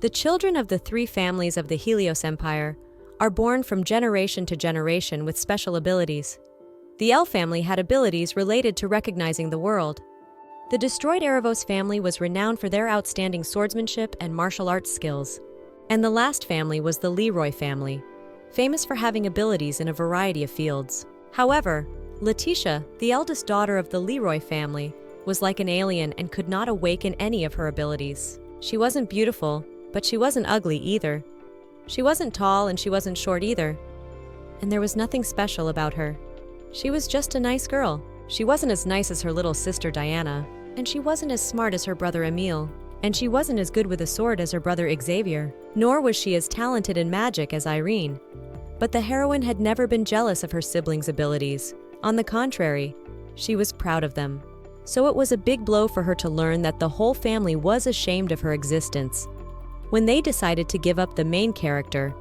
The children of the three families of the Helios Empire are born from generation to generation with special abilities. The El family had abilities related to recognizing the world. The destroyed Erebos family was renowned for their outstanding swordsmanship and martial arts skills. And the last family was the Leroy family, famous for having abilities in a variety of fields. However, Letitia, the eldest daughter of the Leroy family, was like an alien and could not awaken any of her abilities. She wasn't beautiful, but she wasn't ugly either. She wasn't tall and she wasn't short either. And there was nothing special about her. She was just a nice girl. She wasn't as nice as her little sister Diana, and she wasn't as smart as her brother Emile, and she wasn't as good with a sword as her brother Xavier, nor was she as talented in magic as Irene. But the heroine had never been jealous of her siblings' abilities. On the contrary, she was proud of them. So it was a big blow for her to learn that the whole family was ashamed of her existence. When they decided to give up the main character,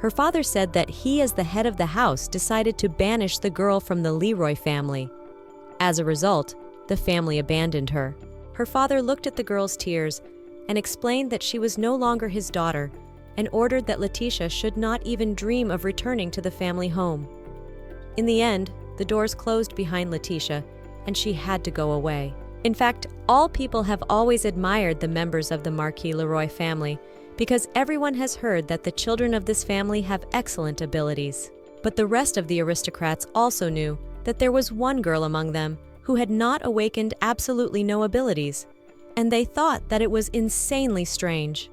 her father said that he, as the head of the house, decided to banish the girl from the Leroy family. As a result, the family abandoned her. Her father looked at the girl's tears and explained that she was no longer his daughter and ordered that Letitia should not even dream of returning to the family home. In the end, the doors closed behind Letitia, and she had to go away. In fact, all people have always admired the members of the Marquis Leroy family because everyone has heard that the children of this family have excellent abilities. But the rest of the aristocrats also knew that there was one girl among them who had not awakened absolutely no abilities, and they thought that it was insanely strange.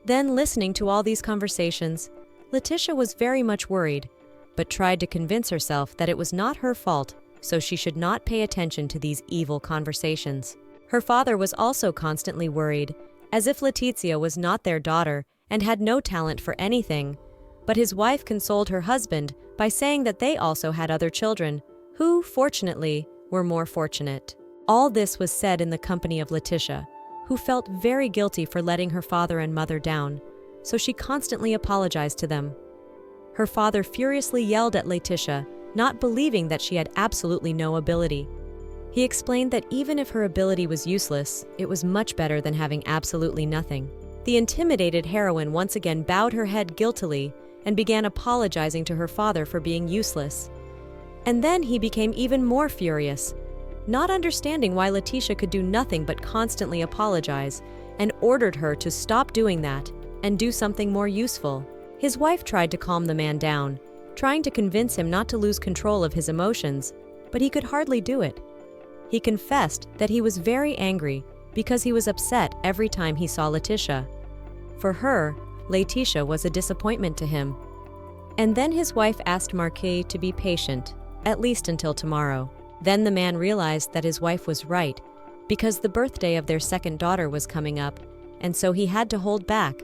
Then, listening to all these conversations, Letitia was very much worried, but tried to convince herself that it was not her fault, so she should not pay attention to these evil conversations. Her father was also constantly worried, as if Letizia was not their daughter and had no talent for anything, but his wife consoled her husband by saying that they also had other children, who, fortunately, were more fortunate. All this was said in the company of Letitia, who felt very guilty for letting her father and mother down, so she constantly apologized to them. Her father furiously yelled at Letitia, not believing that she had absolutely no ability. He explained that even if her ability was useless, it was much better than having absolutely nothing. The intimidated heroine once again bowed her head guiltily and began apologizing to her father for being useless. And then he became even more furious, not understanding why Letitia could do nothing but constantly apologize, and ordered her to stop doing that and do something more useful. His wife tried to calm the man down, trying to convince him not to lose control of his emotions, but he could hardly do it. He confessed that he was very angry because he was upset every time he saw Letitia. For her, Letitia was a disappointment to him. And then his wife asked Marquis to be patient, at least until tomorrow. Then the man realized that his wife was right, because the birthday of their second daughter was coming up, and so he had to hold back,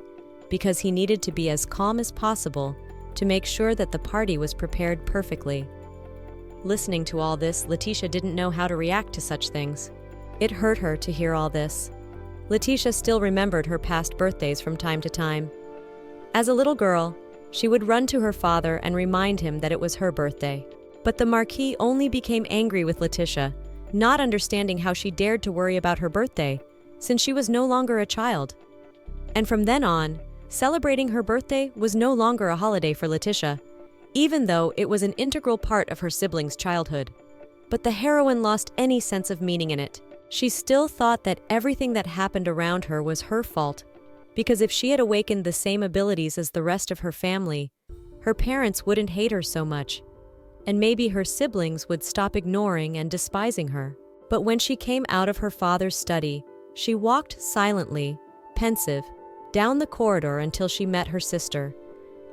because he needed to be as calm as possible to make sure that the party was prepared perfectly. Listening to all this, Letitia didn't know how to react to such things. It hurt her to hear all this. Letitia still remembered her past birthdays from time to time. As a little girl, she would run to her father and remind him that it was her birthday. But the Marquis only became angry with Letitia, not understanding how she dared to worry about her birthday, since she was no longer a child. And from then on, celebrating her birthday was no longer a holiday for Letitia, even though it was an integral part of her siblings' childhood. But the heroine lost any sense of meaning in it. She still thought that everything that happened around her was her fault, because if she had awakened the same abilities as the rest of her family, her parents wouldn't hate her so much, and maybe her siblings would stop ignoring and despising her. But when she came out of her father's study, she walked silently, pensive, down the corridor until she met her sister,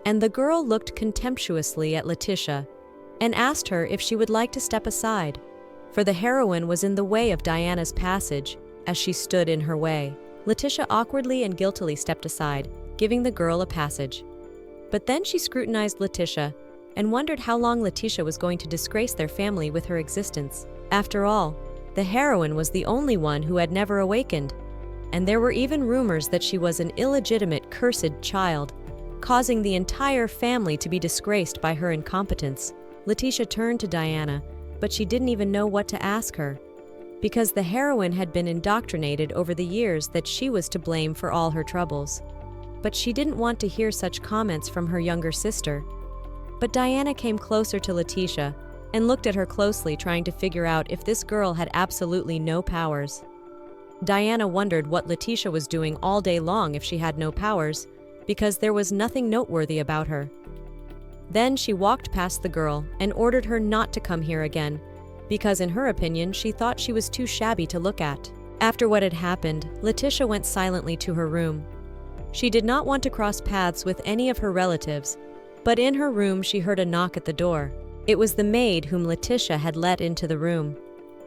and the girl looked contemptuously at Letitia and asked her if she would like to step aside, for the heroine was in the way of Diana's passage as she stood in her way. Letitia awkwardly and guiltily stepped aside, giving the girl a passage. But then she scrutinized Letitia and wondered how long Letitia was going to disgrace their family with her existence. After all, the heroine was the only one who had never awakened, and there were even rumors that she was an illegitimate, cursed child, causing the entire family to be disgraced by her incompetence. Letitia turned to Diana, but she didn't even know what to ask her, because the heroine had been indoctrinated over the years that she was to blame for all her troubles. but she didn't want to hear such comments from her younger sister. But Diana came closer to Letitia and looked at her closely, trying to figure out if this girl had absolutely no powers. Diana wondered what Letitia was doing all day long if she had no powers, because there was nothing noteworthy about her. Then she walked past the girl and ordered her not to come here again, because in her opinion, she thought she was too shabby to look at. After what had happened, Letitia went silently to her room. She did not want to cross paths with any of her relatives, but in her room she heard a knock at the door. It was the maid whom Letitia had let into the room.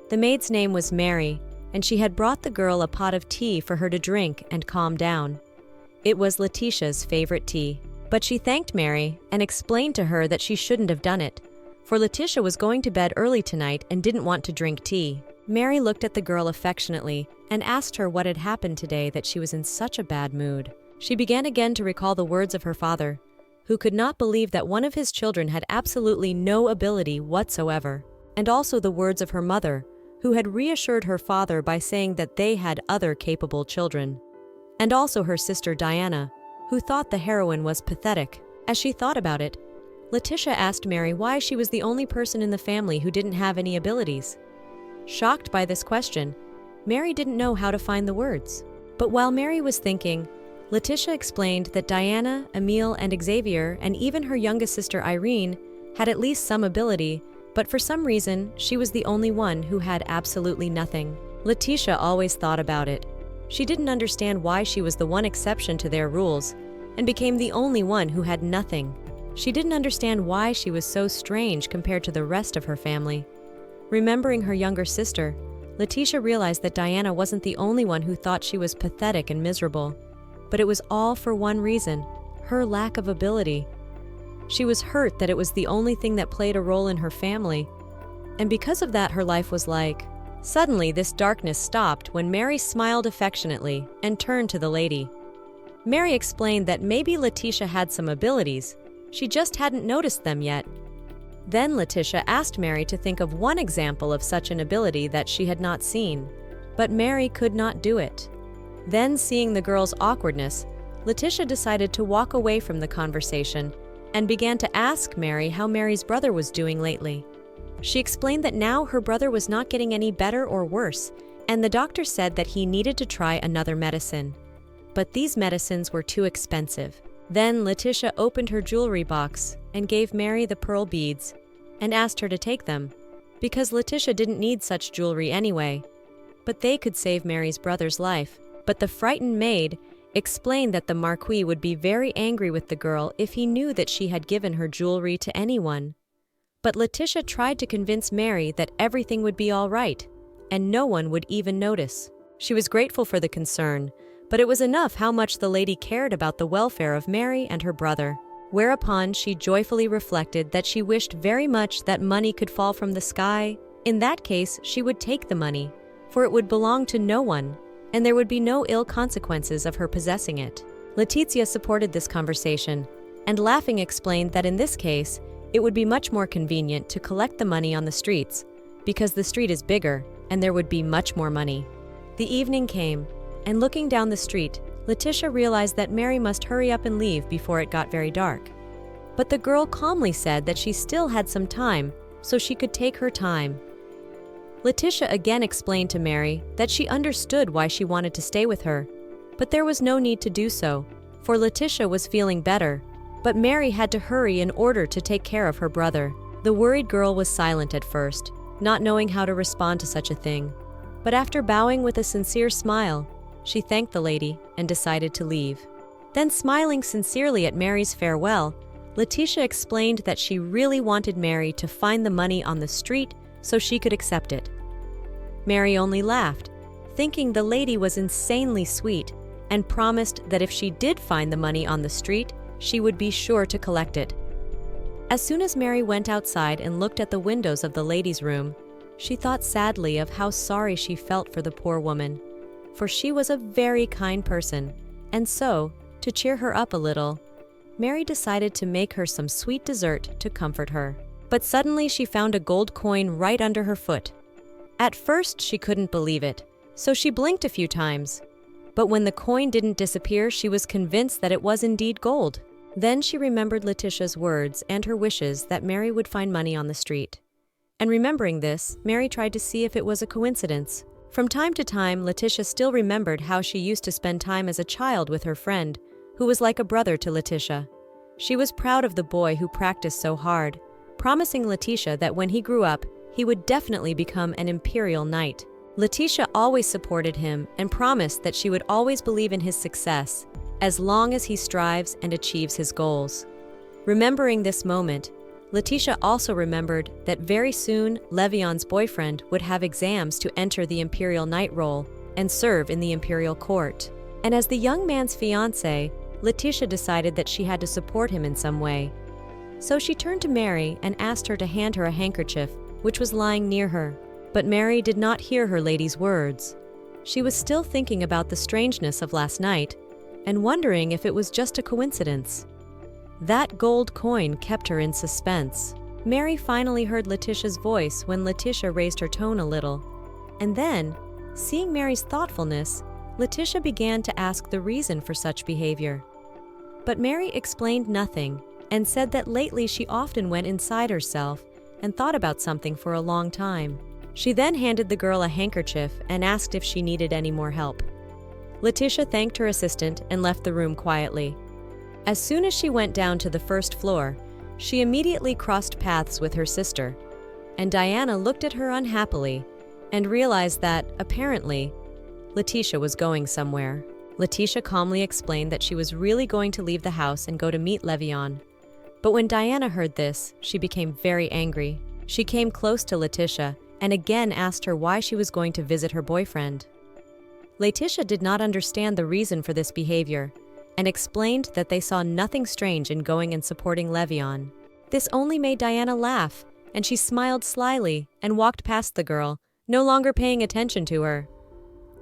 The maid's name was Mary, and she had brought the girl a pot of tea for her to drink and calm down. It was Letitia's favorite tea. But she thanked Mary and explained to her that she shouldn't have done it, for Letitia was going to bed early tonight and didn't want to drink tea. Mary looked at the girl affectionately and asked her what had happened today that she was in such a bad mood. She began again to recall the words of her father, who could not believe that one of his children had absolutely no ability whatsoever, and also the words of her mother, who had reassured her father by saying that they had other capable children, and also her sister Diana, who thought the heroine was pathetic. As she thought about it, Letitia asked Mary why she was the only person in the family who didn't have any abilities. Shocked by this question, Mary didn't know how to find the words. But while Mary was thinking, Letitia explained that Diana, Emile, and Xavier, and even her youngest sister Irene, had at least some ability, but for some reason, she was the only one who had absolutely nothing. Letitia always thought about it. She didn't understand why she was the one exception to their rules and became the only one who had nothing. She didn't understand why she was so strange compared to the rest of her family. Remembering her younger sister, Letitia realized that Diana wasn't the only one who thought she was pathetic and miserable, but it was all for one reason: her lack of ability. She was hurt that it was the only thing that played a role in her family, and because of that her life was like... Suddenly, this darkness stopped when Mary smiled affectionately and turned to the lady. Mary explained that maybe Letitia had some abilities, she just hadn't noticed them yet. Then Letitia asked Mary to think of one example of such an ability that she had not seen, but Mary could not do it. Then, seeing the girl's awkwardness, Letitia decided to walk away from the conversation and began to ask Mary how Mary's brother was doing lately. She explained that now her brother was not getting any better or worse, and the doctor said that he needed to try another medicine. But these medicines were too expensive. Then Letitia opened her jewelry box and gave Mary the pearl beads and asked her to take them, because Letitia didn't need such jewelry anyway. But they could save Mary's brother's life. But the frightened maid explained that the Marquis would be very angry with the girl if he knew that she had given her jewelry to anyone. But Letitia tried to convince Mary that everything would be all right, and no one would even notice. She was grateful for the concern, but it was enough how much the lady cared about the welfare of Mary and her brother. Whereupon she joyfully reflected that she wished very much that money could fall from the sky. In that case, she would take the money, for it would belong to no one, and there would be no ill consequences of her possessing it. Letizia supported this conversation, and laughing explained that in this case, it would be much more convenient to collect the money on the streets, because the street is bigger and there would be much more money. The evening came, and looking down the street, Letitia realized that Mary must hurry up and leave before it got very dark. But the girl calmly said that she still had some time, so she could take her time. Letitia again explained to Mary that she understood why she wanted to stay with her, but there was no need to do so, for Letitia was feeling better. But Mary had to hurry in order to take care of her brother. The worried girl was silent at first, not knowing how to respond to such a thing. But after bowing with a sincere smile, she thanked the lady and decided to leave. Then, smiling sincerely at Mary's farewell, Letitia explained that she really wanted Mary to find the money on the street so she could accept it. Mary only laughed, thinking the lady was insanely sweet, and promised that if she did find the money on the street, she would be sure to collect it. As soon as Mary went outside and looked at the windows of the ladies' room, she thought sadly of how sorry she felt for the poor woman, for she was a very kind person, and so, to cheer her up a little, Mary decided to make her some sweet dessert to comfort her. But suddenly she found a gold coin right under her foot. At first she couldn't believe it, so she blinked a few times. But when the coin didn't disappear, she was convinced that it was indeed gold. Then she remembered Letitia's words and her wishes that Mary would find money on the street. And remembering this, Mary tried to see if it was a coincidence. From time to time, Letitia still remembered how she used to spend time as a child with her friend, who was like a brother to Letitia. She was proud of the boy who practiced so hard, promising Letitia that when he grew up, he would definitely become an imperial knight. Letitia always supported him and promised that she would always believe in his success, as long as he strives and achieves his goals. Remembering this moment, Letitia also remembered that very soon Levion's boyfriend would have exams to enter the imperial knight role and serve in the imperial court. And as the young man's fiancée, Letitia decided that she had to support him in some way. So she turned to Mary and asked her to hand her a handkerchief, which was lying near her. But Mary did not hear her lady's words. She was still thinking about the strangeness of last night and wondering if it was just a coincidence. That gold coin kept her in suspense. Mary finally heard Letitia's voice when Letitia raised her tone a little. And then, seeing Mary's thoughtfulness, Letitia began to ask the reason for such behavior. But Mary explained nothing and said that lately she often went inside herself and thought about something for a long time. She then handed the girl a handkerchief and asked if she needed any more help. Letitia thanked her assistant and left the room quietly. As soon as she went down to the first floor, she immediately crossed paths with her sister, and Diana looked at her unhappily and realized that, apparently, Letitia was going somewhere. Letitia calmly explained that she was really going to leave the house and go to meet Levion. But when Diana heard this, she became very angry. She came close to Letitia and again asked her why she was going to visit her boyfriend. Letitia did not understand the reason for this behavior and explained that they saw nothing strange in going and supporting Levion. This only made Diana laugh, and she smiled slyly and walked past the girl, no longer paying attention to her.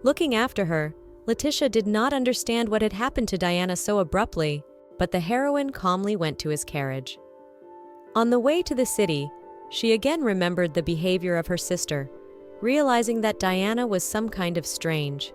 Looking after her, Letitia did not understand what had happened to Diana so abruptly, but the heroine calmly went to his carriage. On the way to the city, she again remembered the behavior of her sister, realizing that Diana was some kind of strange.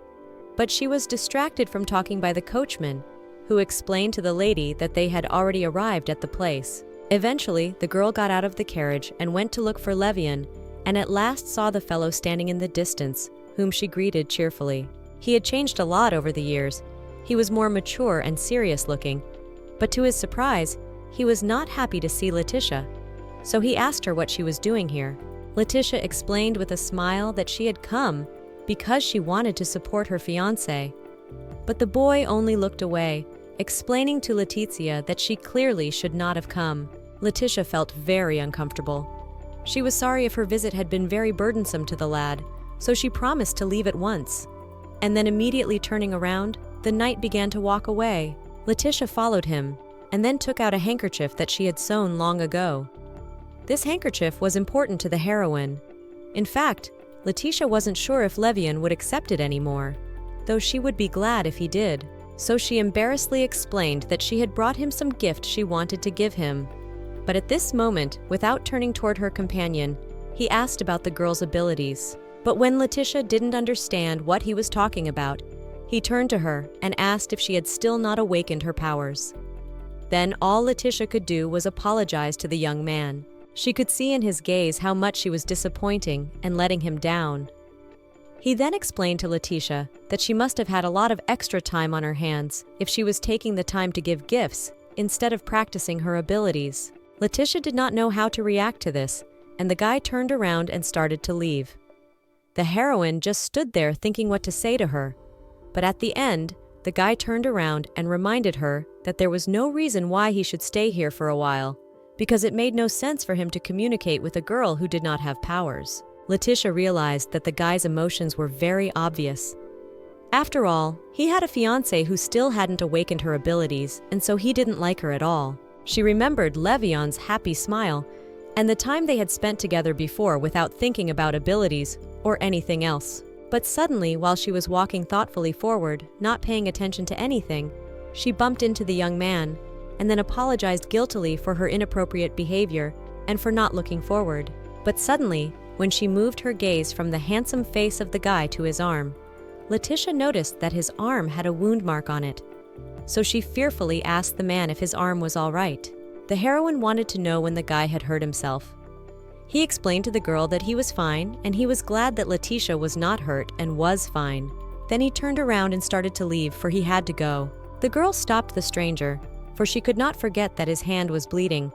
But she was distracted from talking by the coachman, who explained to the lady that they had already arrived at the place. Eventually, the girl got out of the carriage and went to look for Levion, and at last saw the fellow standing in the distance, whom she greeted cheerfully. He had changed a lot over the years. He was more mature and serious looking, but to his surprise, he was not happy to see Letitia. So he asked her what she was doing here. Letitia explained with a smile that she had come because she wanted to support her fiancé. But the boy only looked away, explaining to Letizia that she clearly should not have come. Letitia felt very uncomfortable. She was sorry if her visit had been very burdensome to the lad, so she promised to leave at once. And then immediately turning around, the knight began to walk away. Letitia followed him, and then took out a handkerchief that she had sewn long ago. This handkerchief was important to the heroine. In fact, Letitia wasn't sure if Levion would accept it anymore, though she would be glad if he did. So she embarrassedly explained that she had brought him some gift she wanted to give him. But at this moment, without turning toward her companion, he asked about the girl's abilities. But when Letitia didn't understand what he was talking about, he turned to her and asked if she had still not awakened her powers. Then all Letitia could do was apologize to the young man. She could see in his gaze how much she was disappointing and letting him down. He then explained to Letitia that she must have had a lot of extra time on her hands if she was taking the time to give gifts instead of practicing her abilities. Letitia did not know how to react to this, and the guy turned around and started to leave. The heroine just stood there thinking what to say to her, but at the end, the guy turned around and reminded her that there was no reason why he should stay here for a while, because it made no sense for him to communicate with a girl who did not have powers. Letitia realized that the guy's emotions were very obvious. After all, he had a fiancé who still hadn't awakened her abilities, and so he didn't like her at all. She remembered Levion's happy smile and the time they had spent together before without thinking about abilities or anything else. But suddenly, while she was walking thoughtfully forward, not paying attention to anything, she bumped into the young man and then apologized guiltily for her inappropriate behavior and for not looking forward. But suddenly, when she moved her gaze from the handsome face of the guy to his arm, Letitia noticed that his arm had a wound mark on it, so she fearfully asked the man if his arm was all right. The heroine wanted to know when the guy had hurt himself. He explained to the girl that he was fine, and he was glad that Letitia was not hurt and was fine. Then he turned around and started to leave, for he had to go. The girl stopped the stranger, for she could not forget that his hand was bleeding,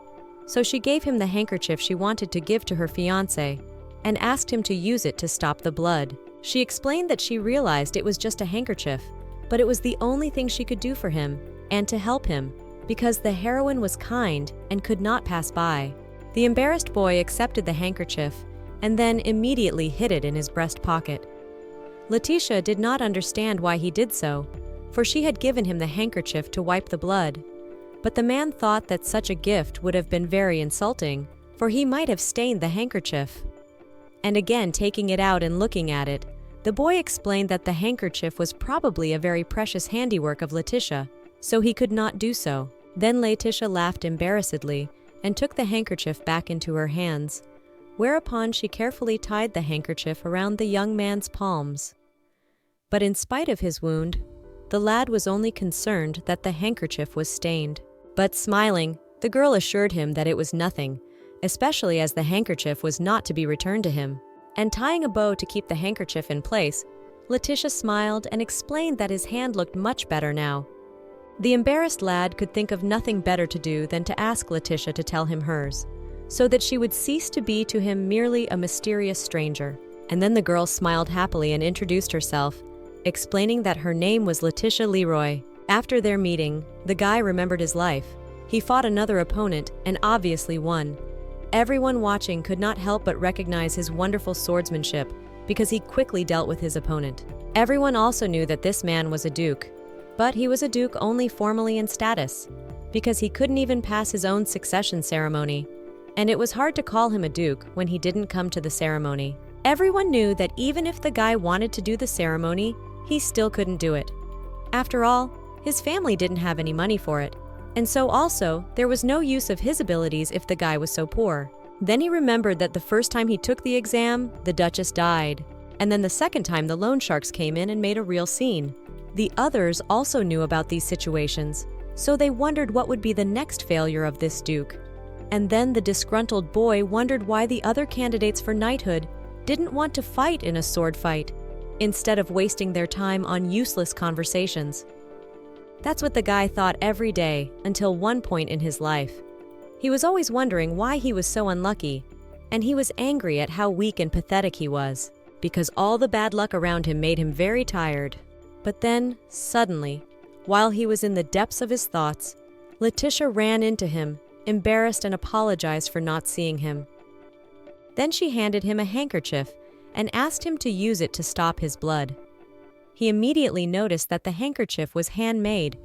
so she gave him the handkerchief she wanted to give to her fiancé and asked him to use it to stop the blood. She explained that she realized it was just a handkerchief, but it was the only thing she could do for him and to help him, because the heroine was kind and could not pass by. The embarrassed boy accepted the handkerchief and then immediately hid it in his breast pocket. Letitia did not understand why he did so, for she had given him the handkerchief to wipe the blood. But the man thought that such a gift would have been very insulting, for he might have stained the handkerchief. And again, taking it out and looking at it, the boy explained that the handkerchief was probably a very precious handiwork of Letitia, so he could not do so. Then Letitia laughed embarrassedly and took the handkerchief back into her hands, whereupon she carefully tied the handkerchief around the young man's palms. But in spite of his wound, the lad was only concerned that the handkerchief was stained. But smiling, the girl assured him that it was nothing, especially as the handkerchief was not to be returned to him. And tying a bow to keep the handkerchief in place, Letitia smiled and explained that his hand looked much better now. The embarrassed lad could think of nothing better to do than to ask Letitia to tell him hers, so that she would cease to be to him merely a mysterious stranger. And then the girl smiled happily and introduced herself, explaining that her name was Letitia Leroy. After their meeting, the guy remembered his life. He fought another opponent and obviously won. Everyone watching could not help but recognize his wonderful swordsmanship because he quickly dealt with his opponent. Everyone also knew that this man was a duke, but he was a duke only formally in status, because he couldn't even pass his own succession ceremony, and it was hard to call him a duke when he didn't come to the ceremony. Everyone knew that even if the guy wanted to do the ceremony, he still couldn't do it. After all, his family didn't have any money for it, and so also there was no use of his abilities if the guy was so poor. Then he remembered that the first time he took the exam, the Duchess died, and then the second time the loan sharks came in and made a real scene. The others also knew about these situations, so they wondered what would be the next failure of this duke. And then the disgruntled boy wondered why the other candidates for knighthood didn't want to fight in a sword fight, instead of wasting their time on useless conversations. That's what the guy thought every day until one point in his life. He was always wondering why he was so unlucky, and he was angry at how weak and pathetic he was, because all the bad luck around him made him very tired. But then, suddenly, while he was in the depths of his thoughts, Letitia ran into him, embarrassed, and apologized for not seeing him. Then she handed him a handkerchief and asked him to use it to stop his blood. He immediately noticed that the handkerchief was handmade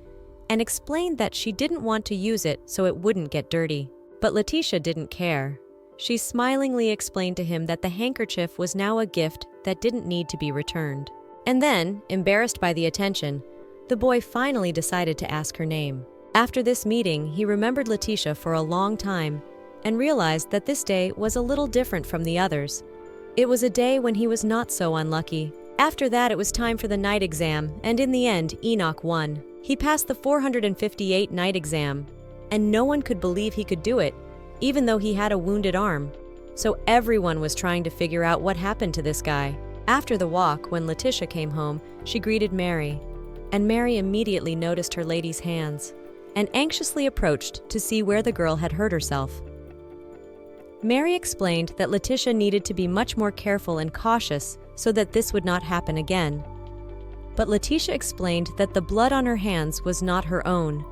and explained that she didn't want to use it so it wouldn't get dirty. But Letitia didn't care. She smilingly explained to him that the handkerchief was now a gift that didn't need to be returned. And then, embarrassed by the attention, the boy finally decided to ask her name. After this meeting, he remembered Letitia for a long time and realized that this day was a little different from the others. It was a day when he was not so unlucky. After that, it was time for the night exam, and in the end, Enoch won. He passed the 458 night exam, and no one could believe he could do it, even though he had a wounded arm. So everyone was trying to figure out what happened to this guy. After the walk, when Letitia came home, she greeted Mary, and Mary immediately noticed her lady's hands and anxiously approached to see where the girl had hurt herself. Mary explained that Letitia needed to be much more careful and cautious so that this would not happen again. But Letitia explained that the blood on her hands was not her own.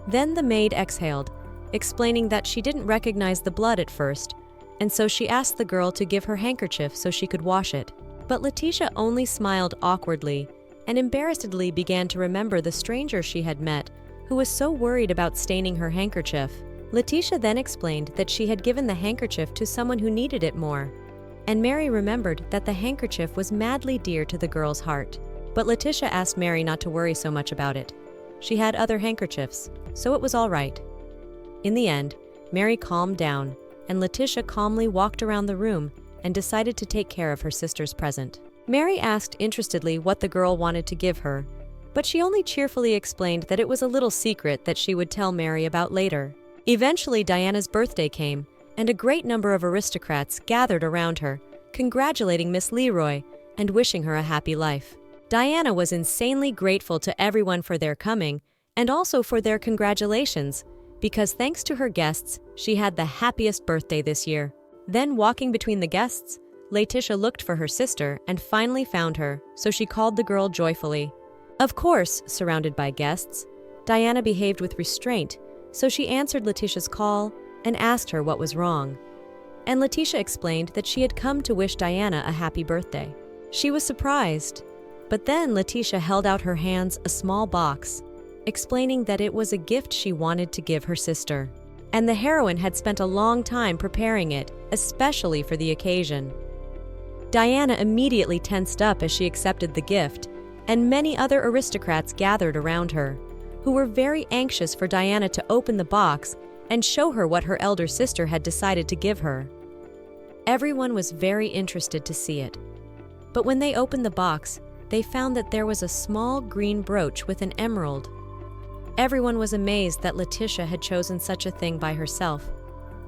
Then the maid exhaled, explaining that she didn't recognize the blood at first, and so she asked the girl to give her handkerchief so she could wash it. But Letitia only smiled awkwardly and embarrassedly began to remember the stranger she had met, who was so worried about staining her handkerchief. Letitia then explained that she had given the handkerchief to someone who needed it more, and Mary remembered that the handkerchief was madly dear to the girl's heart. But Letitia asked Mary not to worry so much about it. She had other handkerchiefs, so it was all right. In the end, Mary calmed down, and Letitia calmly walked around the room and decided to take care of her sister's present. Mary asked interestedly what the girl wanted to give her, but she only cheerfully explained that it was a little secret that she would tell Mary about later. Eventually, Diana's birthday came, and a great number of aristocrats gathered around her, congratulating Miss Leroy and wishing her a happy life. Diana was insanely grateful to everyone for their coming and also for their congratulations, because thanks to her guests, she had the happiest birthday this year. Then, walking between the guests, Letitia looked for her sister and finally found her, so she called the girl joyfully. Of course, surrounded by guests, Diana behaved with restraint, so she answered Letitia's call and asked her what was wrong. And Letitia explained that she had come to wish Diana a happy birthday. She was surprised, but then Letitia held out her hands a small box, explaining that it was a gift she wanted to give her sister. And the heroine had spent a long time preparing it, especially for the occasion. Diana immediately tensed up as she accepted the gift, and many other aristocrats gathered around her, who were very anxious for Diana to open the box and show her what her elder sister had decided to give her. Everyone was very interested to see it. But when they opened the box, they found that there was a small green brooch with an emerald. Everyone was amazed that Letitia had chosen such a thing by herself.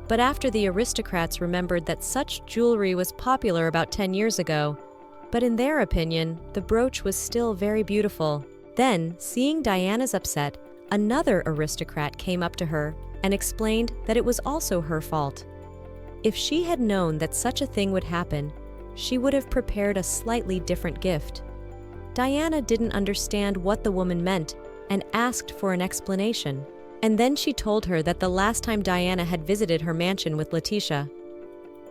But after the aristocrats remembered that such jewelry was popular about 10 years ago, but in their opinion, the brooch was still very beautiful. Then, seeing Diana's upset, another aristocrat came up to her and explained that it was also her fault. If she had known that such a thing would happen, she would have prepared a slightly different gift. Diana didn't understand what the woman meant and asked for an explanation. And then she told her that the last time Diana had visited her mansion with Letitia.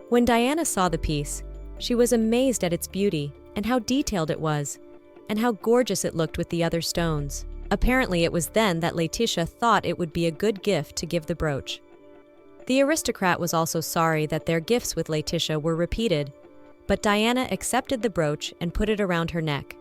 When Diana saw the piece, she was amazed at its beauty and how detailed it was, and how gorgeous it looked with the other stones. Apparently, it was then that Letitia thought it would be a good gift to give the brooch. The aristocrat was also sorry that their gifts with Letitia were repeated, but Diana accepted the brooch and put it around her neck,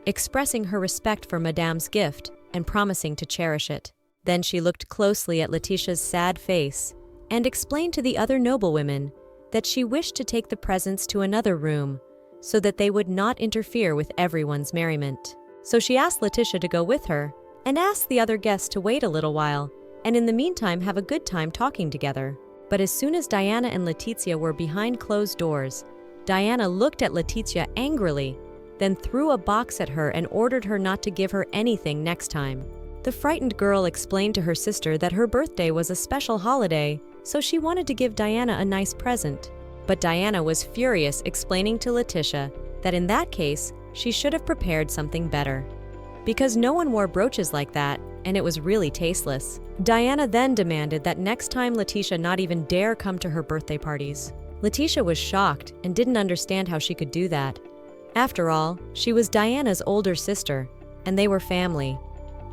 expressing her respect for Madame's gift and promising to cherish it. Then she looked closely at Letitia's sad face and explained to the other noblewomen that she wished to take the presents to another room so that they would not interfere with everyone's merriment. So she asked Letitia to go with her and asked the other guests to wait a little while and in the meantime have a good time talking together. But as soon as Diana and Letizia were behind closed doors, Diana looked at Letizia angrily, then threw a box at her and ordered her not to give her anything next time. The frightened girl explained to her sister that her birthday was a special holiday, so she wanted to give Diana a nice present. But Diana was furious, explaining to Letitia that in that case, she should have prepared something better, because no one wore brooches like that, and it was really tasteless. Diana then demanded that next time Letitia not even dare come to her birthday parties. Letitia was shocked and didn't understand how she could do that. After all, she was Diana's older sister, and they were family.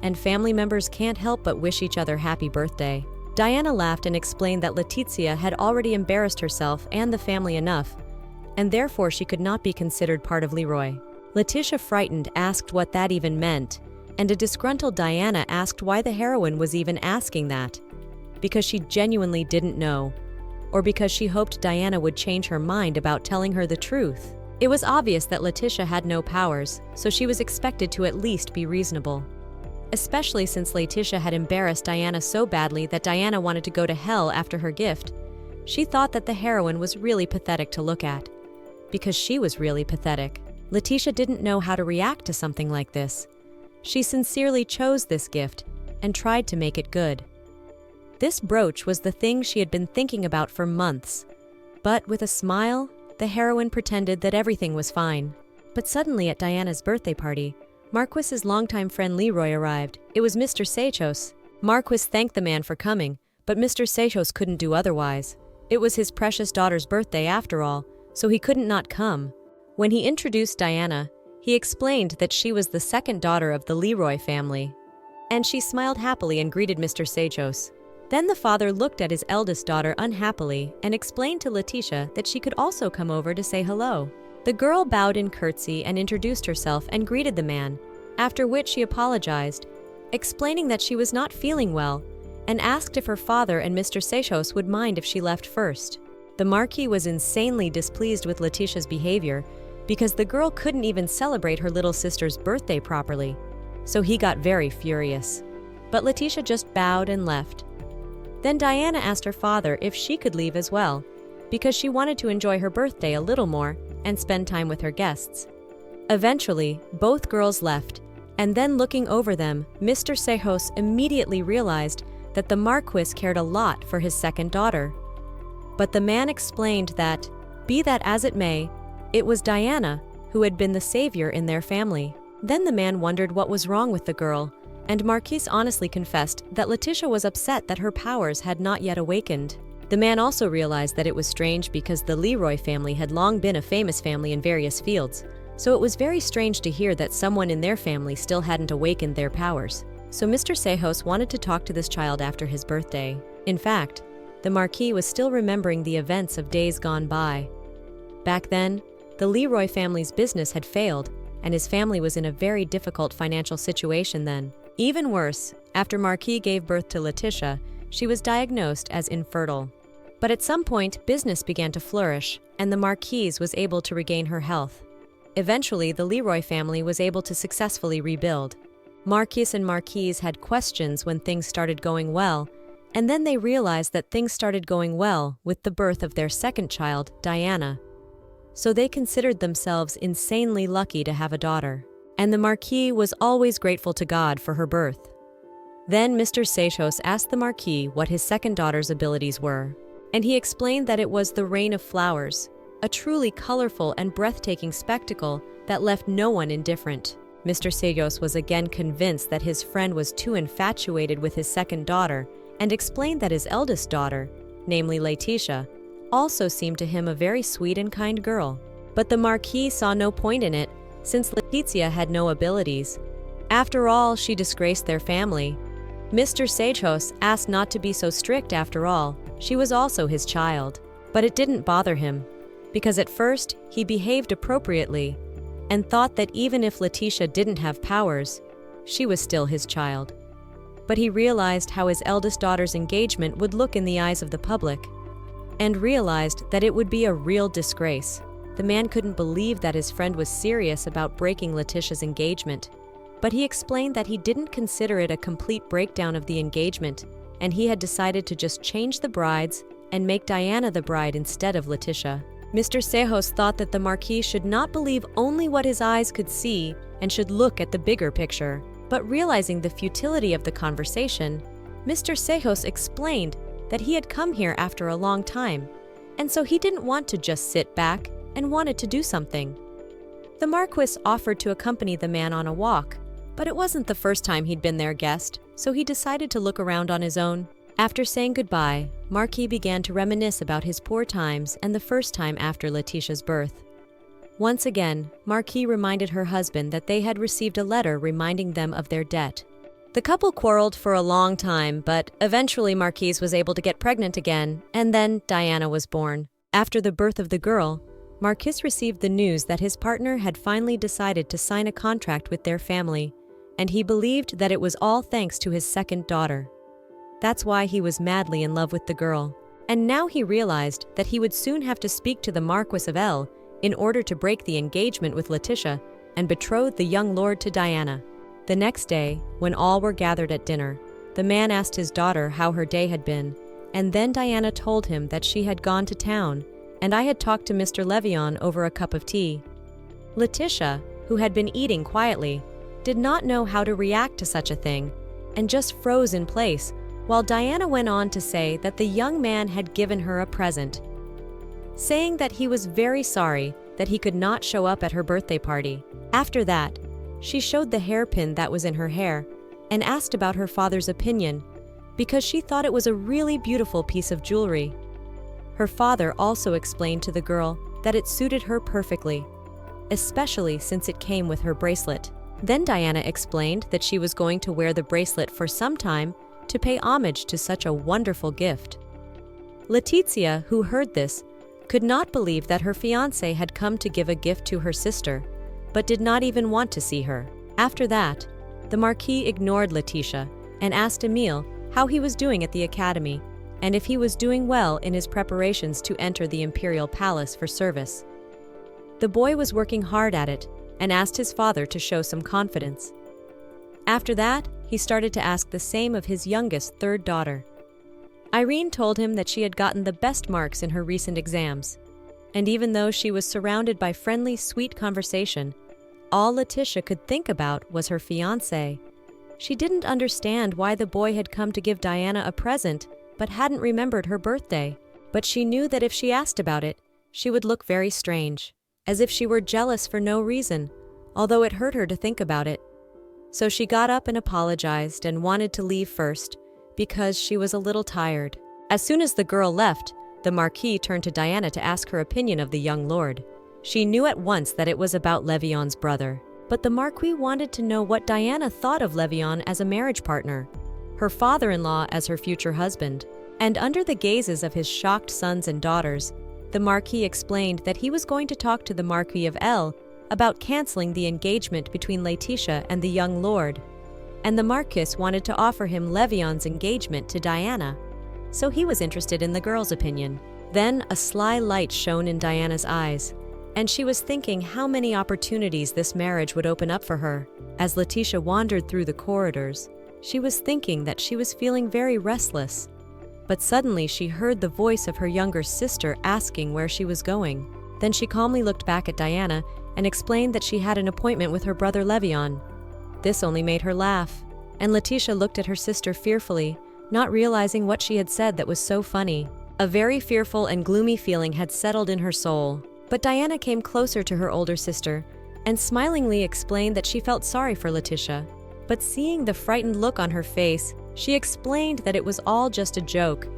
And family members can't help but wish each other happy birthday. Diana laughed and explained that Letizia had already embarrassed herself and the family enough, and therefore she could not be considered part of Leroy. Letitia, frightened, asked what that even meant, and a disgruntled Diana asked why the heroine was even asking that, because she genuinely didn't know, or because she hoped Diana would change her mind about telling her the truth. It was obvious that Letitia had no powers, so she was expected to at least be reasonable. Especially since Letitia had embarrassed Diana so badly that Diana wanted to go to hell after her gift. She thought that the heroine was really pathetic to look at, because she was really pathetic. Letitia didn't know how to react to something like this. She sincerely chose this gift and tried to make it good. This brooch was the thing she had been thinking about for months, but with a smile, the heroine pretended that everything was fine. But suddenly at Diana's birthday party, Marquis's longtime friend Leroy arrived. It was Mr. Sechos. Marquis thanked the man for coming, but Mr. Sechos couldn't do otherwise. It was his precious daughter's birthday after all, so he couldn't not come. When he introduced Diana, he explained that she was the second daughter of the Leroy family, and she smiled happily and greeted Mr. Sechos. Then the father looked at his eldest daughter unhappily and explained to Letitia that she could also come over to say hello. The girl bowed in curtsy and introduced herself and greeted the man, after which she apologized, explaining that she was not feeling well, and asked if her father and Mr. Sechos would mind if she left first. The Marquis was insanely displeased with Letitia's behavior because the girl couldn't even celebrate her little sister's birthday properly. So he got very furious. But Letitia just bowed and left. Then Diana asked her father if she could leave as well, because she wanted to enjoy her birthday a little more and spend time with her guests. Eventually, both girls left, and then looking over them, Mr. Sejos immediately realized that the Marquis cared a lot for his second daughter. But the man explained that, be that as it may, it was Diana who had been the savior in their family. Then the man wondered what was wrong with the girl, and Marquis honestly confessed that Letitia was upset that her powers had not yet awakened. The man also realized that it was strange because the Leroy family had long been a famous family in various fields, so it was very strange to hear that someone in their family still hadn't awakened their powers. So Mr. Sejos wanted to talk to this child after his birthday. In fact, the Marquis was still remembering the events of days gone by. Back then, the Leroy family's business had failed, and his family was in a very difficult financial situation then. Even worse, after Marquis gave birth to Letitia, she was diagnosed as infertile. But at some point, business began to flourish, and the Marquise was able to regain her health. Eventually, the Leroy family was able to successfully rebuild. Marquis and Marquise had questions when things started going well, and then they realized that things started going well with the birth of their second child, Diana. So they considered themselves insanely lucky to have a daughter, and the Marquis was always grateful to God for her birth. Then Mr. Sejos asked the Marquis what his second daughter's abilities were, and he explained that it was the Rain of Flowers, a truly colorful and breathtaking spectacle that left no one indifferent. Mr. Sejos was again convinced that his friend was too infatuated with his second daughter and explained that his eldest daughter, namely Letitia, also seemed to him a very sweet and kind girl. But the Marquis saw no point in it, since Letitia had no abilities. After all, she disgraced their family. Mr. Sejos asked not to be so strict after all. She was also his child. But it didn't bother him, because at first he behaved appropriately and thought that even if Letitia didn't have powers, she was still his child. But he realized how his eldest daughter's engagement would look in the eyes of the public, and realized that it would be a real disgrace. The man couldn't believe that his friend was serious about breaking Letitia's engagement, but he explained that he didn't consider it a complete breakdown of the engagement, and he had decided to just change the brides and make Diana the bride instead of Letitia. Mr. Sejos thought that the Marquis should not believe only what his eyes could see and should look at the bigger picture. But realizing the futility of the conversation, Mr. Sejos explained that he had come here after a long time, and so he didn't want to just sit back and wanted to do something. The Marquis offered to accompany the man on a walk, but it wasn't the first time he'd been their guest, so he decided to look around on his own. After saying goodbye, Marquis began to reminisce about his poor times and the first time after Letitia's birth. Once again, Marquis reminded her husband that they had received a letter reminding them of their debt. The couple quarreled for a long time, but eventually Marquise was able to get pregnant again, and then Diana was born. After the birth of the girl, Marquis received the news that his partner had finally decided to sign a contract with their family, and he believed that it was all thanks to his second daughter. That's why he was madly in love with the girl, and now he realized that he would soon have to speak to the Marquis of L in order to break the engagement with Letitia and betroth the young lord to Diana. The next day, when all were gathered at dinner, the man asked his daughter how her day had been, and then Diana told him that she had gone to town, and I had talked to Mr. Levion over a cup of tea. Letitia, who had been eating quietly, did not know how to react to such a thing, and just froze in place, while Diana went on to say that the young man had given her a present, saying that he was very sorry that he could not show up at her birthday party. After that, she showed the hairpin that was in her hair and asked about her father's opinion because she thought it was a really beautiful piece of jewelry. Her father also explained to the girl that it suited her perfectly, especially since it came with her bracelet. Then Diana explained that she was going to wear the bracelet for some time to pay homage to such a wonderful gift. Letizia, who heard this, could not believe that her fiancé had come to give a gift to her sister, but did not even want to see her. After that, the Marquis ignored Letitia and asked Emile how he was doing at the academy and if he was doing well in his preparations to enter the imperial palace for service. The boy was working hard at it and asked his father to show some confidence. After that, he started to ask the same of his youngest, third daughter. Irene told him that she had gotten the best marks in her recent exams, and even though she was surrounded by friendly, sweet conversation, all Letitia could think about was her fiancé. She didn't understand why the boy had come to give Diana a present but hadn't remembered her birthday, but she knew that if she asked about it, she would look very strange, as if she were jealous for no reason, although it hurt her to think about it. So she got up and apologized and wanted to leave first, because she was a little tired. As soon as the girl left, the Marquis turned to Diana to ask her opinion of the young lord. She knew at once that it was about Levion's brother, but the Marquis wanted to know what Diana thought of Levion as a marriage partner, her father-in-law as her future husband. And under the gazes of his shocked sons and daughters, the Marquis explained that he was going to talk to the Marquis of L about canceling the engagement between Laetitia and the young lord, and the Marquis wanted to offer him Levion's engagement to Diana, so he was interested in the girl's opinion. Then a sly light shone in Diana's eyes, and she was thinking how many opportunities this marriage would open up for her. As Laetitia wandered through the corridors, she was thinking that she was feeling very restless, but suddenly she heard the voice of her younger sister asking where she was going. Then she calmly looked back at Diana and explained that she had an appointment with her brother Levion. This only made her laugh, and Letitia looked at her sister fearfully, not realizing what she had said that was so funny. A very fearful and gloomy feeling had settled in her soul, but Diana came closer to her older sister and smilingly explained that she felt sorry for Letitia. But seeing the frightened look on her face, she explained that it was all just a joke.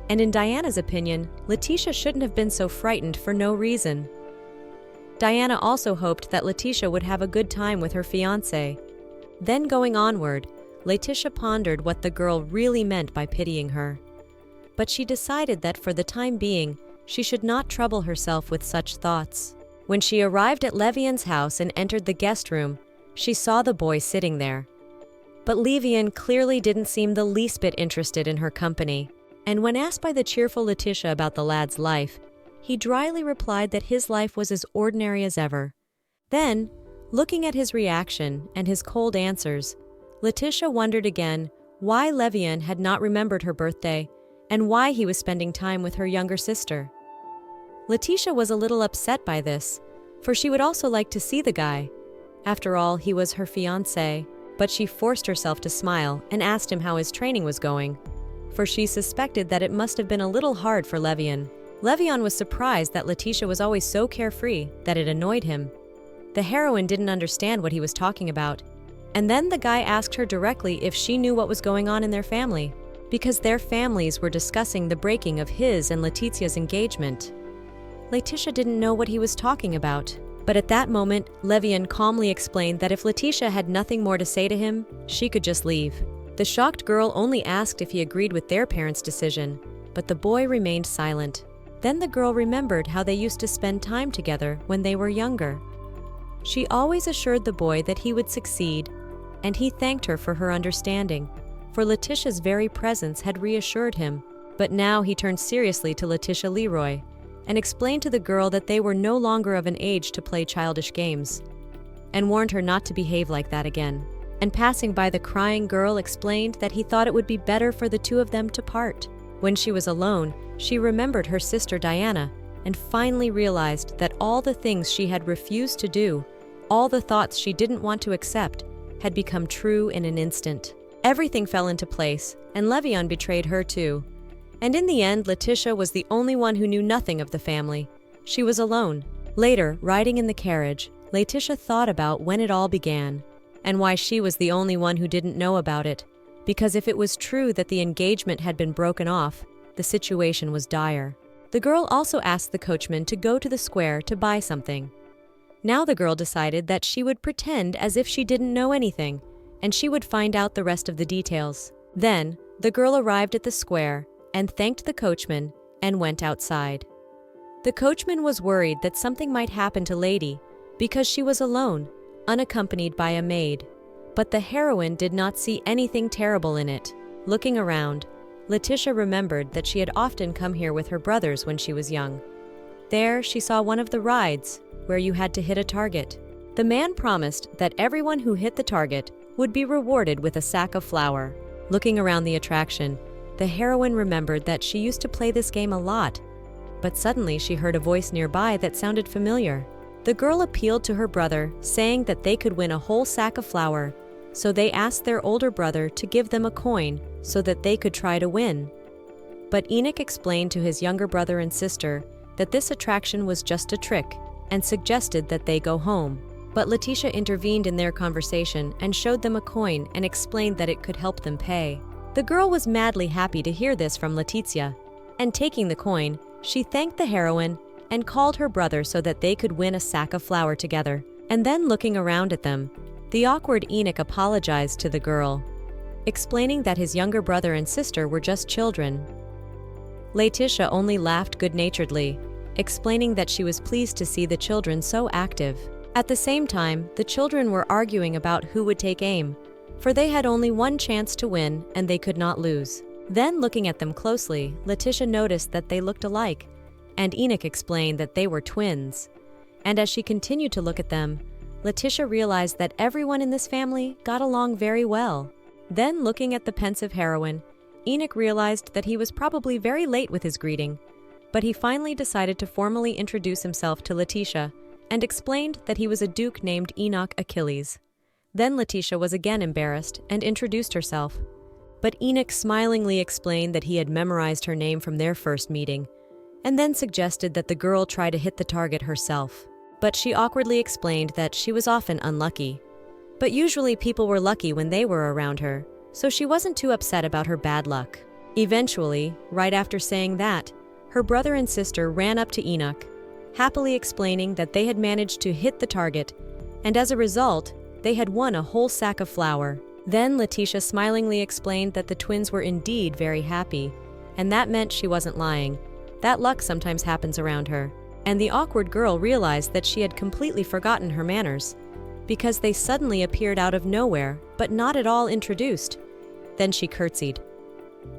And in Diana's opinion, Letitia shouldn't have been so frightened for no reason. Diana also hoped that Letitia would have a good time with her fiancé. Then going onward, Letitia pondered what the girl really meant by pitying her. But she decided that for the time being, she should not trouble herself with such thoughts. When she arrived at Levion's house and entered the guest room, she saw the boy sitting there. But Levion clearly didn't seem the least bit interested in her company, and when asked by the cheerful Letitia about the lad's life, he dryly replied that his life was as ordinary as ever. Then, looking at his reaction and his cold answers, Letitia wondered again why Levion had not remembered her birthday and why he was spending time with her younger sister. Letitia was a little upset by this, for she would also like to see the guy. After all, he was her fiancé, but she forced herself to smile and asked him how his training was going, for she suspected that it must have been a little hard for Levion. Levion was surprised that Letitia was always so carefree that it annoyed him. The heroine didn't understand what he was talking about, and then the guy asked her directly if she knew what was going on in their family, because their families were discussing the breaking of his and Letitia's engagement. Letitia didn't know what he was talking about, but at that moment, Levion calmly explained that if Letitia had nothing more to say to him, she could just leave. The shocked girl only asked if he agreed with their parents' decision, but the boy remained silent. Then the girl remembered how they used to spend time together when they were younger. She always assured the boy that he would succeed, and he thanked her for her understanding, for Letitia's very presence had reassured him. But now he turned seriously to Letitia Leroy and explained to the girl that they were no longer of an age to play childish games, and warned her not to behave like that again. And passing by the crying girl, explained that he thought it would be better for the two of them to part. When she was alone, she remembered her sister Diana and finally realized that all the things she had refused to do, all the thoughts she didn't want to accept, had become true in an instant. Everything fell into place, and Levion betrayed her too. And in the end, Letitia was the only one who knew nothing of the family. She was alone. Later, riding in the carriage, Letitia thought about when it all began, and why she was the only one who didn't know about it, because if it was true that the engagement had been broken off, the situation was dire. The girl also asked the coachman to go to the square to buy something. Now the girl decided that she would pretend as if she didn't know anything, and she would find out the rest of the details. Then, the girl arrived at the square and thanked the coachman and went outside. The coachman was worried that something might happen to Lady because she was alone, unaccompanied by a maid. But the heroine did not see anything terrible in it. Looking around, Letitia remembered that she had often come here with her brothers when she was young. There, she saw one of the rides, where you had to hit a target. The man promised that everyone who hit the target would be rewarded with a sack of flour. Looking around the attraction, the heroine remembered that she used to play this game a lot, but suddenly she heard a voice nearby that sounded familiar. The girl appealed to her brother, saying that they could win a whole sack of flour, so they asked their older brother to give them a coin so that they could try to win. But Enoch explained to his younger brother and sister that this attraction was just a trick and suggested that they go home. But Letitia intervened in their conversation and showed them a coin and explained that it could help them pay. The girl was madly happy to hear this from Letitia, and taking the coin, she thanked the heroine and called her brother so that they could win a sack of flour together. And then looking around at them, the awkward Enoch apologized to the girl, explaining that his younger brother and sister were just children. Letitia only laughed good-naturedly, explaining that she was pleased to see the children so active. At the same time, the children were arguing about who would take aim, for they had only one chance to win and they could not lose. Then, looking at them closely, Letitia noticed that they looked alike, and Enoch explained that they were twins. And as she continued to look at them, Letitia realized that everyone in this family got along very well. Then, looking at the pensive heroine, Enoch realized that he was probably very late with his greeting, but he finally decided to formally introduce himself to Letitia and explained that he was a duke named Enoch Achilles. Then Letitia was again embarrassed and introduced herself. But Enoch smilingly explained that he had memorized her name from their first meeting, and then suggested that the girl try to hit the target herself. But she awkwardly explained that she was often unlucky. But usually people were lucky when they were around her, so she wasn't too upset about her bad luck. Eventually, right after saying that, her brother and sister ran up to Enoch, happily explaining that they had managed to hit the target, and as a result, they had won a whole sack of flour. Then Letitia smilingly explained that the twins were indeed very happy, and that meant she wasn't lying. That luck sometimes happens around her. And the awkward girl realized that she had completely forgotten her manners, because they suddenly appeared out of nowhere, but not at all introduced. Then she curtsied.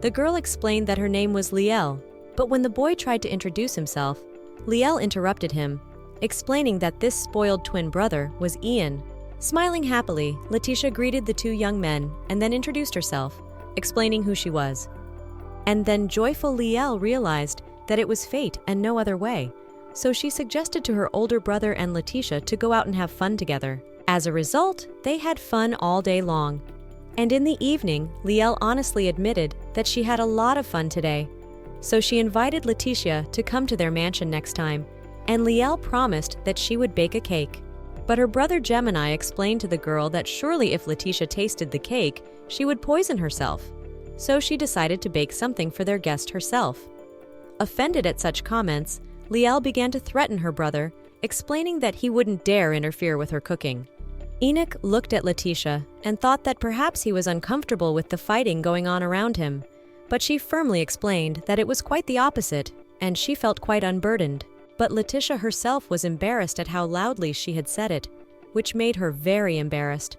The girl explained that her name was Liel, but when the boy tried to introduce himself, Liel interrupted him, explaining that this spoiled twin brother was Ian. Smiling happily, Letitia greeted the two young men and then introduced herself, explaining who she was. And then joyful Liel realized that it was fate and no other way, so she suggested to her older brother and Letitia to go out and have fun together. As a result, they had fun all day long. And in the evening, Liel honestly admitted that she had a lot of fun today, so she invited Letitia to come to their mansion next time, and Liel promised that she would bake a cake. But her brother Gemini explained to the girl that surely if Letitia tasted the cake, she would poison herself, so she decided to bake something for their guest herself. Offended at such comments, Liel began to threaten her brother, explaining that he wouldn't dare interfere with her cooking. Enoch looked at Letitia and thought that perhaps he was uncomfortable with the fighting going on around him, but she firmly explained that it was quite the opposite, and she felt quite unburdened. But Letitia herself was embarrassed at how loudly she had said it, which made her very embarrassed.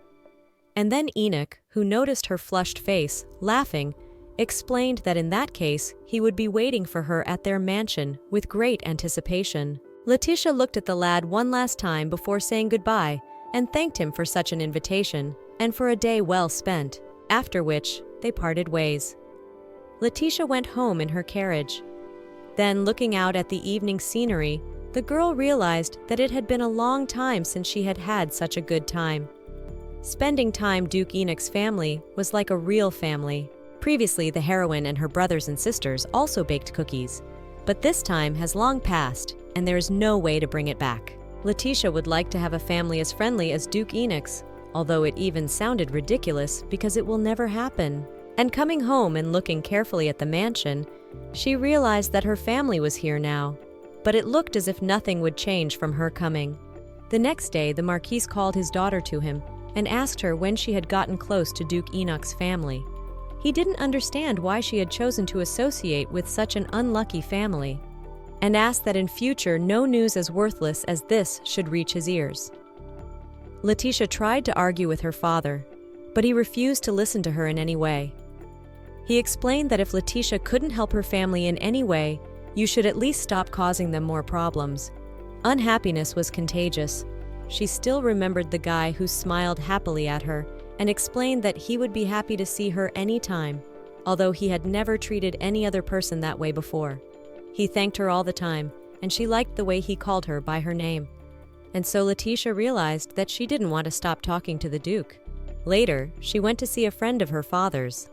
And then Enoch, who noticed her flushed face, laughing, explained that in that case, he would be waiting for her at their mansion with great anticipation. Letitia looked at the lad one last time before saying goodbye and thanked him for such an invitation and for a day well spent, after which they parted ways. Letitia went home in her carriage. Then, looking out at the evening scenery, the girl realized that it had been a long time since she had had such a good time. Spending time Duke Enoch's family was like a real family. Previously, the heroine and her brothers and sisters also baked cookies, but this time has long passed, and there is no way to bring it back. Letitia would like to have a family as friendly as Duke Enoch's, although it even sounded ridiculous because it will never happen. And coming home and looking carefully at the mansion, she realized that her family was here now, but it looked as if nothing would change from her coming. The next day, the Marquis called his daughter to him and asked her when she had gotten close to Duke Enoch's family. He didn't understand why she had chosen to associate with such an unlucky family, and asked that in future no news as worthless as this should reach his ears. Letitia tried to argue with her father, but he refused to listen to her in any way. He explained that if Letitia couldn't help her family in any way, you should at least stop causing them more problems. Unhappiness was contagious. She still remembered the guy who smiled happily at her and explained that he would be happy to see her any time, although he had never treated any other person that way before. He thanked her all the time, and she liked the way he called her by her name. And so Letitia realized that she didn't want to stop talking to the Duke. Later, she went to see a friend of her father's.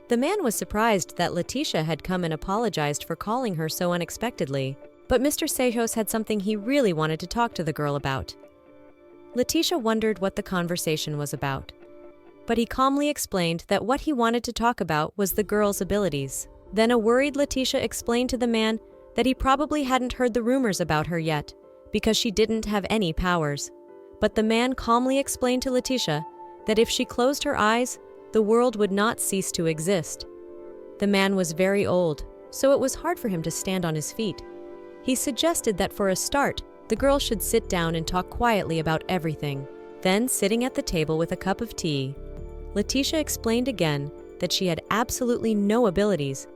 The man was surprised that Letitia had come and apologized for calling her so unexpectedly, but Mr. Sejos had something he really wanted to talk to the girl about. Letitia wondered what the conversation was about, but he calmly explained that what he wanted to talk about was the girl's abilities. Then a worried Letitia explained to the man that he probably hadn't heard the rumors about her yet, because she didn't have any powers. But the man calmly explained to Letitia that if she closed her eyes, the world would not cease to exist. The man was very old, so it was hard for him to stand on his feet. He suggested that for a start, the girl should sit down and talk quietly about everything. Then, sitting at the table with a cup of tea, Letitia explained again that she had absolutely no abilities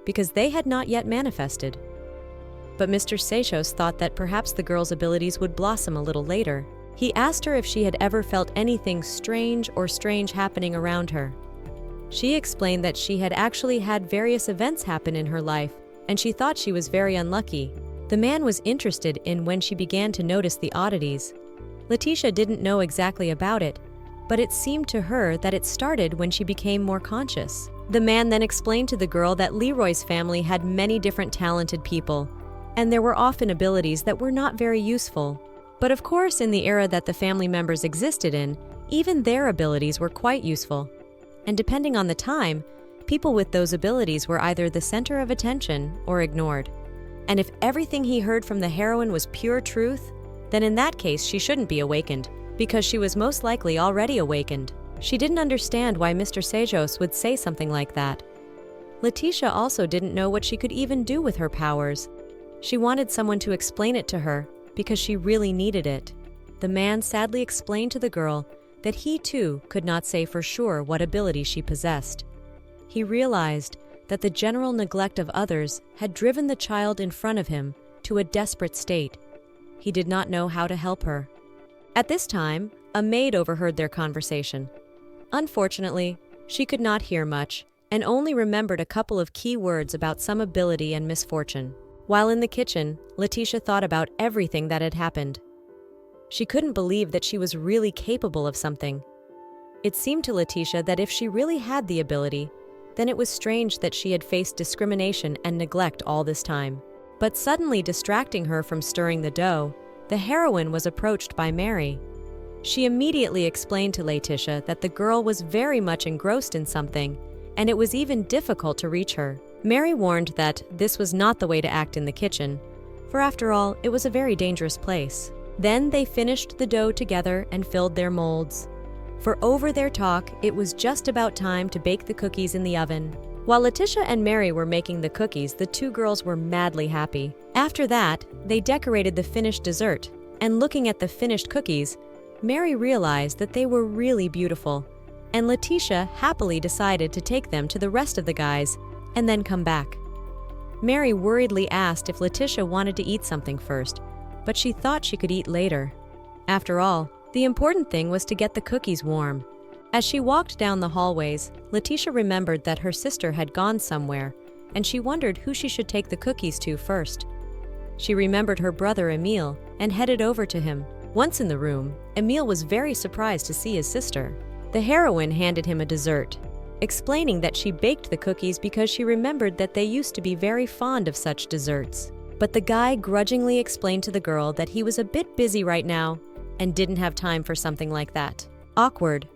because they had not yet manifested. But Mr. Sejos thought that perhaps the girl's abilities would blossom a little later. He asked her if she had ever felt anything strange happening around her. She explained that she had actually had various events happen in her life, and she thought she was very unlucky. The man was interested in when she began to notice the oddities. Letitia didn't know exactly about it, but it seemed to her that it started when she became more conscious. The man then explained to the girl that Leroy's family had many different talented people, and there were often abilities that were not very useful. But of course, in the era that the family members existed in, even their abilities were quite useful. And depending on the time, people with those abilities were either the center of attention or ignored. And if everything he heard from the heroine was pure truth, then in that case she shouldn't be awakened, because she was most likely already awakened. She didn't understand why Mr. Sejos would say something like that. Letitia also didn't know what she could even do with her powers. She wanted someone to explain it to her, because she really needed it. The man sadly explained to the girl that he too could not say for sure what ability she possessed. He realized that the general neglect of others had driven the child in front of him to a desperate state. He did not know how to help her. At this time, a maid overheard their conversation. Unfortunately, she could not hear much and only remembered a couple of key words about some ability and misfortune. While in the kitchen, Letitia thought about everything that had happened. She couldn't believe that she was really capable of something. It seemed to Letitia that if she really had the ability, then it was strange that she had faced discrimination and neglect all this time. But suddenly distracting her from stirring the dough, the heroine was approached by Mary. She immediately explained to Letitia that the girl was very much engrossed in something, and it was even difficult to reach her. Mary warned that this was not the way to act in the kitchen, for after all, it was a very dangerous place. Then they finished the dough together and filled their molds. For over their talk, it was just about time to bake the cookies in the oven. While Letitia and Mary were making the cookies, the two girls were madly happy. After that, they decorated the finished dessert, and looking at the finished cookies, Mary realized that they were really beautiful, and Letitia happily decided to take them to the rest of the guys and then come back. Mary worriedly asked if Letitia wanted to eat something first, but she thought she could eat later. After all, the important thing was to get the cookies warm. As she walked down the hallways, Letitia remembered that her sister had gone somewhere, and she wondered who she should take the cookies to first. She remembered her brother Emile and headed over to him. Once in the room, Emile was very surprised to see his sister. The heroine handed him a dessert, explaining that she baked the cookies because she remembered that they used to be very fond of such desserts. But the guy grudgingly explained to the girl that he was a bit busy right now and didn't have time for something like that. Awkward.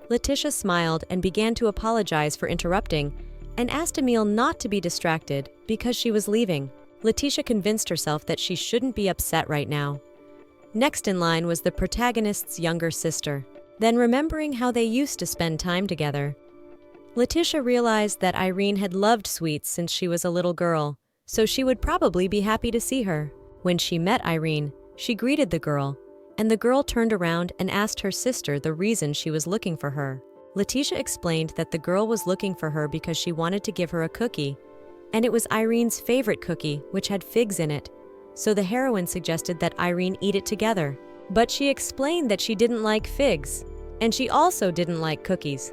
Letitia smiled and began to apologize for interrupting and asked Emile not to be distracted because she was leaving. Letitia convinced herself that she shouldn't be upset right now. Next in line was the protagonist's younger sister. Then, remembering how they used to spend time together, Letitia realized that Irene had loved sweets since she was a little girl, so she would probably be happy to see her. When she met Irene, she greeted the girl, and the girl turned around and asked her sister the reason she was looking for her. Letitia explained that the girl was looking for her because she wanted to give her a cookie, and it was Irene's favorite cookie, which had figs in it, so the heroine suggested that Irene eat it together. But she explained that she didn't like figs, and she also didn't like cookies.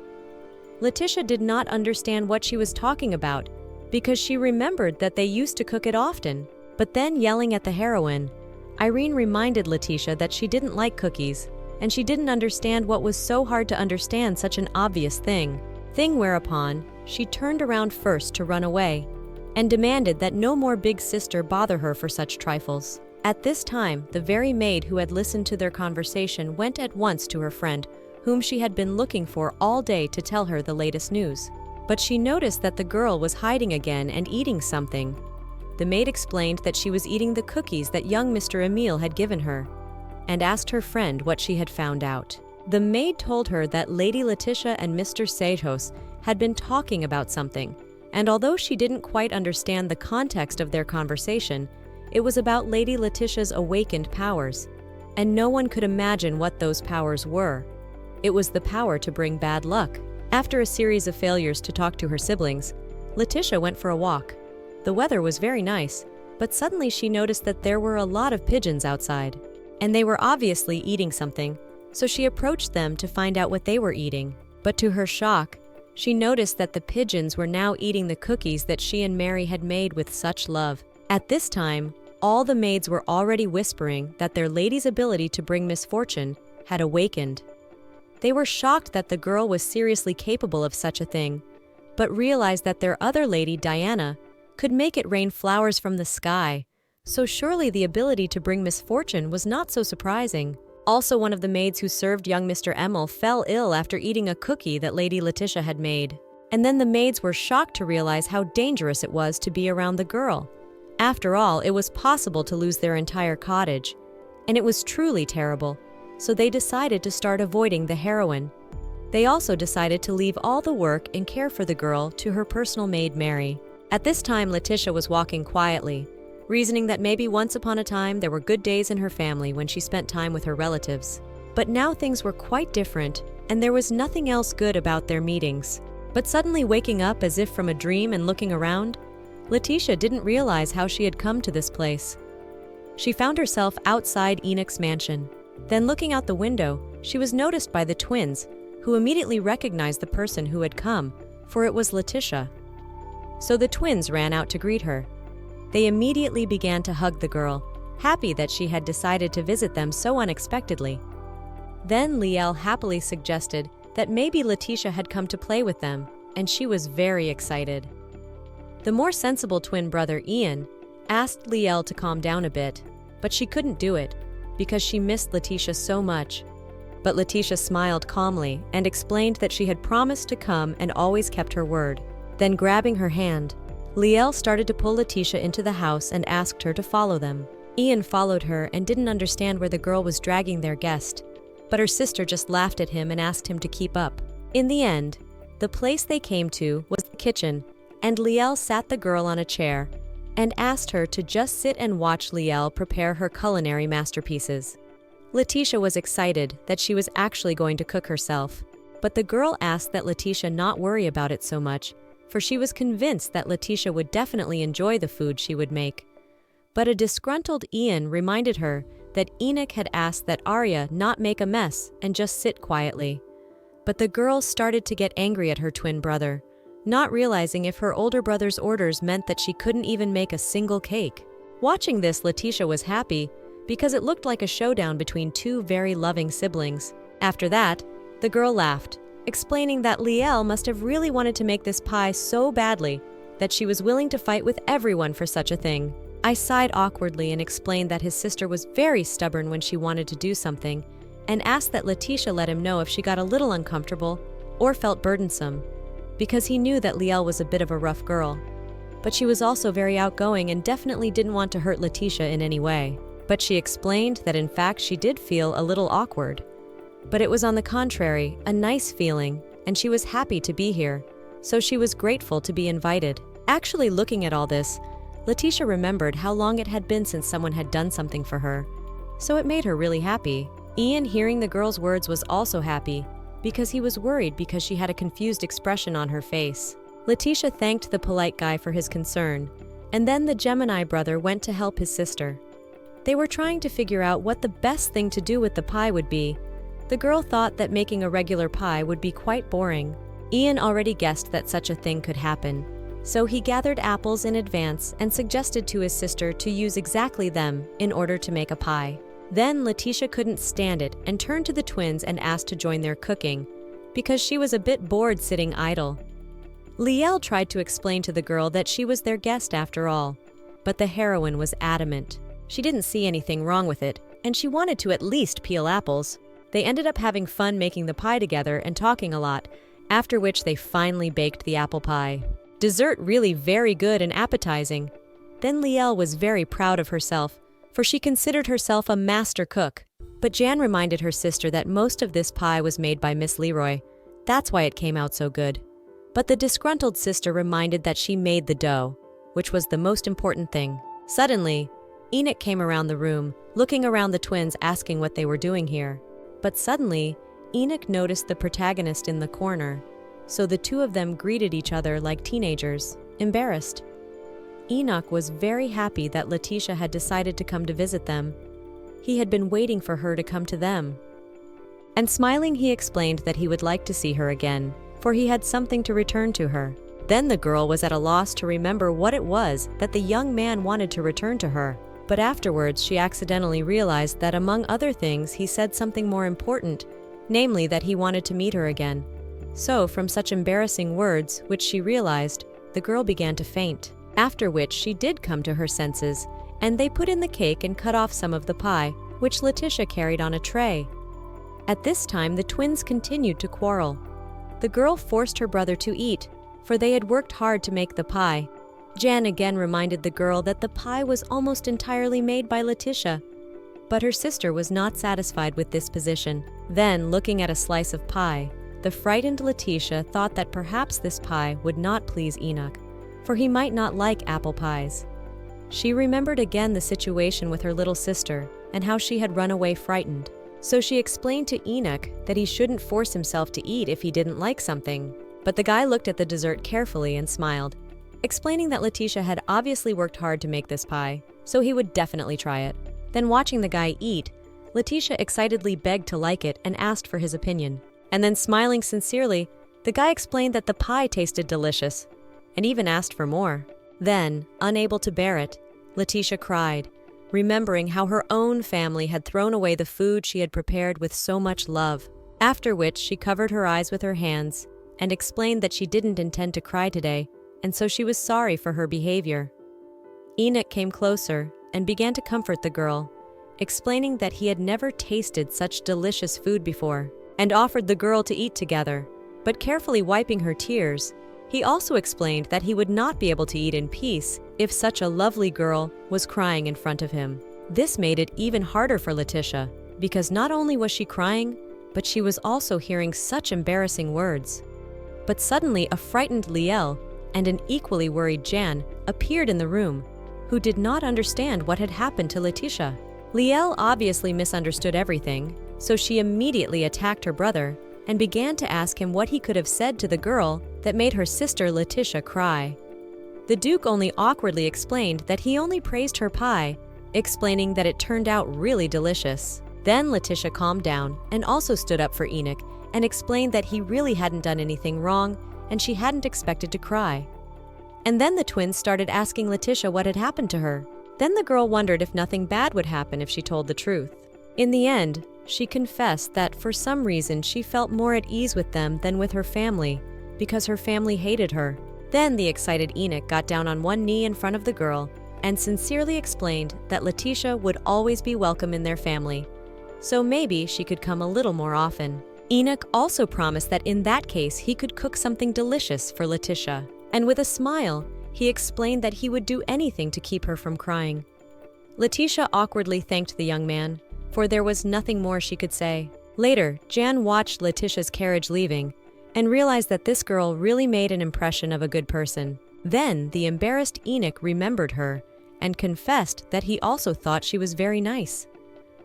Letitia did not understand what she was talking about because she remembered that they used to cook it often. But then, yelling at the heroine, Irene reminded Letitia that she didn't like cookies, and she didn't understand what was so hard to understand such an obvious thing. Whereupon, she turned around first to run away and demanded that no more big sister bother her for such trifles. At this time, the very maid who had listened to their conversation went at once to her friend, whom she had been looking for all day, to tell her the latest news. But she noticed that the girl was hiding again and eating something. The maid explained that she was eating the cookies that young Mr. Emile had given her, and asked her friend what she had found out. The maid told her that Lady Letitia and Mr. Sejos had been talking about something, and although she didn't quite understand the context of their conversation, it was about Lady Letitia's awakened powers, and no one could imagine what those powers were. It was the power to bring bad luck. After a series of failures to talk to her siblings, Letitia went for a walk. The weather was very nice, but suddenly she noticed that there were a lot of pigeons outside, and they were obviously eating something, so she approached them to find out what they were eating. But to her shock, she noticed that the pigeons were now eating the cookies that she and Mary had made with such love. At this time, all the maids were already whispering that their lady's ability to bring misfortune had awakened. They were shocked that the girl was seriously capable of such a thing, but realized that their other lady, Diana, could make it rain flowers from the sky, so surely the ability to bring misfortune was not so surprising. Also, one of the maids who served young Mr. Emil fell ill after eating a cookie that Lady Letitia had made. And then the maids were shocked to realize how dangerous it was to be around the girl. After all, it was possible to lose their entire cottage, and it was truly terrible, so they decided to start avoiding the heroine. They also decided to leave all the work and care for the girl to her personal maid, Mary. At this time, Letitia was walking quietly, reasoning that maybe once upon a time there were good days in her family when she spent time with her relatives. But now things were quite different, and there was nothing else good about their meetings. But suddenly waking up as if from a dream and looking around, Letitia didn't realize how she had come to this place. She found herself outside Enoch's mansion. Then looking out the window, she was noticed by the twins, who immediately recognized the person who had come, for it was Letitia. So the twins ran out to greet her. They immediately began to hug the girl, happy that she had decided to visit them so unexpectedly. Then Liel happily suggested that maybe Letitia had come to play with them, and she was very excited. The more sensible twin brother, Ian, asked Liel to calm down a bit, but she couldn't do it because she missed Letitia so much. But Letitia smiled calmly and explained that she had promised to come and always kept her word. Then grabbing her hand, Liel started to pull Letitia into the house and asked her to follow them. Ian followed her and didn't understand where the girl was dragging their guest, but her sister just laughed at him and asked him to keep up. In the end, the place they came to was the kitchen, and Liel sat the girl on a chair and asked her to just sit and watch Liel prepare her culinary masterpieces. Letitia was excited that she was actually going to cook herself, but the girl asked that Letitia not worry about it so much, for she was convinced that Letitia would definitely enjoy the food she would make. But a disgruntled Ian reminded her that Enoch had asked that Arya not make a mess and just sit quietly. But the girl started to get angry at her twin brother, not realizing if her older brother's orders meant that she couldn't even make a single cake. Watching this, Letitia was happy because it looked like a showdown between two very loving siblings. After that, the girl laughed, explaining that Liel must have really wanted to make this pie so badly that she was willing to fight with everyone for such a thing. I sighed awkwardly and explained that his sister was very stubborn when she wanted to do something, and asked that Letitia let him know if she got a little uncomfortable or felt burdensome, because he knew that Liel was a bit of a rough girl. But she was also very outgoing and definitely didn't want to hurt Letitia in any way. But she explained that in fact she did feel a little awkward. But it was on the contrary, a nice feeling, and she was happy to be here, so she was grateful to be invited. Actually, looking at all this, Letitia remembered how long it had been since someone had done something for her, so it made her really happy. Ian, hearing the girl's words, was also happy, because he was worried because she had a confused expression on her face. Letitia thanked the polite guy for his concern, and then the Gemini brother went to help his sister. They were trying to figure out what the best thing to do with the pie would be. The girl thought that making a regular pie would be quite boring. Ian already guessed that such a thing could happen, so he gathered apples in advance and suggested to his sister to use exactly them in order to make a pie. Then Letitia couldn't stand it and turned to the twins and asked to join their cooking, because she was a bit bored sitting idle. Liel tried to explain to the girl that she was their guest after all, but the heroine was adamant. She didn't see anything wrong with it, and she wanted to at least peel apples. They ended up having fun making the pie together and talking a lot, after which they finally baked the apple pie. Dessert really very good and appetizing. Then Liel was very proud of herself, for she considered herself a master cook. But Jan reminded her sister that most of this pie was made by Miss Leroy. That's why it came out so good. But the disgruntled sister reminded that she made the dough, which was the most important thing. Suddenly, Enoch came around the room, looking around the twins asking what they were doing here. But suddenly, Enoch noticed the protagonist in the corner, so the two of them greeted each other like teenagers, embarrassed. Enoch was very happy that Letitia had decided to come to visit them. He had been waiting for her to come to them. And smiling, he explained that he would like to see her again, for he had something to return to her. Then the girl was at a loss to remember what it was that the young man wanted to return to her. But afterwards, she accidentally realized that among other things, he said something more important, namely that he wanted to meet her again. So, from such embarrassing words, which she realized, the girl began to faint. After which she did come to her senses, and they put in the cake and cut off some of the pie, which Letitia carried on a tray. At this time, the twins continued to quarrel. The girl forced her brother to eat, for they had worked hard to make the pie. Jan again reminded the girl that the pie was almost entirely made by Letitia. But her sister was not satisfied with this position. Then, looking at a slice of pie, the frightened Letitia thought that perhaps this pie would not please Enoch, for he might not like apple pies. She remembered again the situation with her little sister and how she had run away frightened. So she explained to Enoch that he shouldn't force himself to eat if he didn't like something. But the guy looked at the dessert carefully and smiled, explaining that Letitia had obviously worked hard to make this pie, so he would definitely try it. Then watching the guy eat, Letitia excitedly begged to like it and asked for his opinion. And then smiling sincerely, the guy explained that the pie tasted delicious, and even asked for more. Then, unable to bear it, Letitia cried, remembering how her own family had thrown away the food she had prepared with so much love. After which she covered her eyes with her hands and explained that she didn't intend to cry today, and so she was sorry for her behavior. Enoch came closer and began to comfort the girl, explaining that he had never tasted such delicious food before, and offered the girl to eat together. But carefully wiping her tears, he also explained that he would not be able to eat in peace if such a lovely girl was crying in front of him. This made it even harder for Letitia, because not only was she crying, but she was also hearing such embarrassing words. But suddenly a frightened Liel and an equally worried Jan appeared in the room, who did not understand what had happened to Letitia. Liel obviously misunderstood everything, so she immediately attacked her brother and began to ask him what he could have said to the girl that made her sister Letitia cry. The Duke only awkwardly explained that he only praised her pie, explaining that it turned out really delicious. Then Letitia calmed down and also stood up for Enoch and explained that he really hadn't done anything wrong and she hadn't expected to cry. And then the twins started asking Letitia what had happened to her. Then the girl wondered if nothing bad would happen if she told the truth. In the end, she confessed that for some reason she felt more at ease with them than with her family, because her family hated her. Then the excited Enoch got down on one knee in front of the girl and sincerely explained that Letitia would always be welcome in their family, so maybe she could come a little more often. Enoch also promised that in that case he could cook something delicious for Letitia, and with a smile, he explained that he would do anything to keep her from crying. Letitia awkwardly thanked the young man, for there was nothing more she could say. Later, Jan watched Letitia's carriage leaving and realized that this girl really made an impression of a good person. Then the embarrassed Enoch remembered her and confessed that he also thought she was very nice.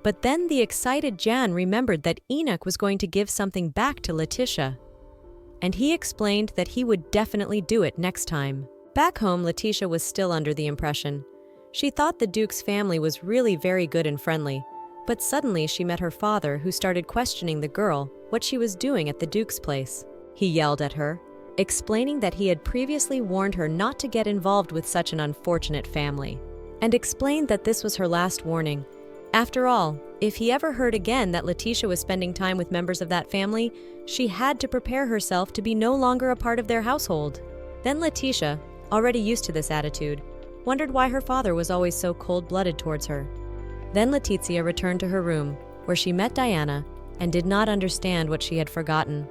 But then the excited Jan remembered that Enoch was going to give something back to Letitia, and he explained that he would definitely do it next time. Back home, Letitia was still under the impression. She thought the Duke's family was really very good and friendly, but suddenly she met her father, who started questioning the girl what she was doing at the Duke's place. He yelled at her, explaining that he had previously warned her not to get involved with such an unfortunate family, and explained that this was her last warning. After all, if he ever heard again that Letitia was spending time with members of that family, she had to prepare herself to be no longer a part of their household. Then Letitia, already used to this attitude, wondered why her father was always so cold-blooded towards her. Then Letizia returned to her room, where she met Diana and did not understand what she had forgotten.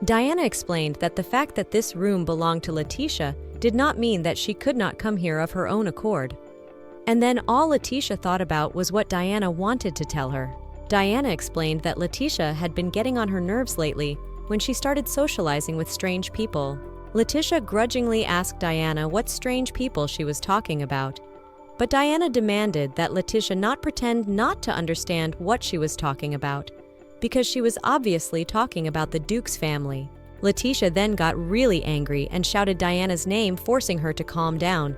Diana explained that the fact that this room belonged to Letitia did not mean that she could not come here of her own accord. And then all Letitia thought about was what Diana wanted to tell her. Diana explained that Letitia had been getting on her nerves lately when she started socializing with strange people. Letitia grudgingly asked Diana what strange people she was talking about, but Diana demanded that Letitia not pretend not to understand what she was talking about, because she was obviously talking about the Duke's family. Letitia then got really angry and shouted Diana's name, forcing her to calm down.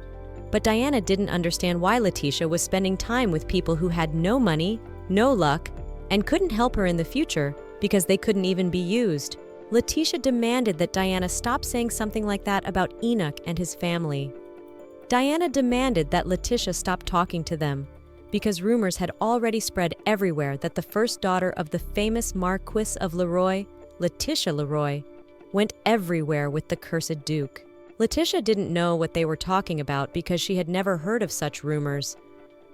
But Diana didn't understand why Letitia was spending time with people who had no money, no luck, and couldn't help her in the future because they couldn't even be used. Letitia demanded that Diana stop saying something like that about Enoch and his family. Diana demanded that Letitia stop talking to them because rumors had already spread everywhere that the first daughter of the famous Marquis of Leroy, Letitia Leroy, went everywhere with the cursed Duke. Letitia didn't know what they were talking about because she had never heard of such rumors.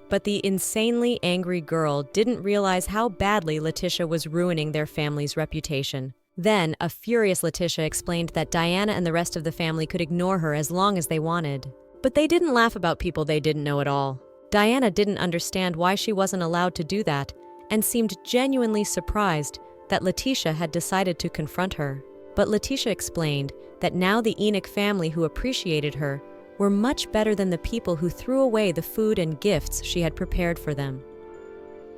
But the insanely angry girl didn't realize how badly Letitia was ruining their family's reputation. Then, a furious Letitia explained that Diana and the rest of the family could ignore her as long as they wanted. But they didn't laugh about people they didn't know at all. Diana didn't understand why she wasn't allowed to do that and seemed genuinely surprised that Letitia had decided to confront her. But Letitia explained that now the Enoch family who appreciated her were much better than the people who threw away the food and gifts she had prepared for them.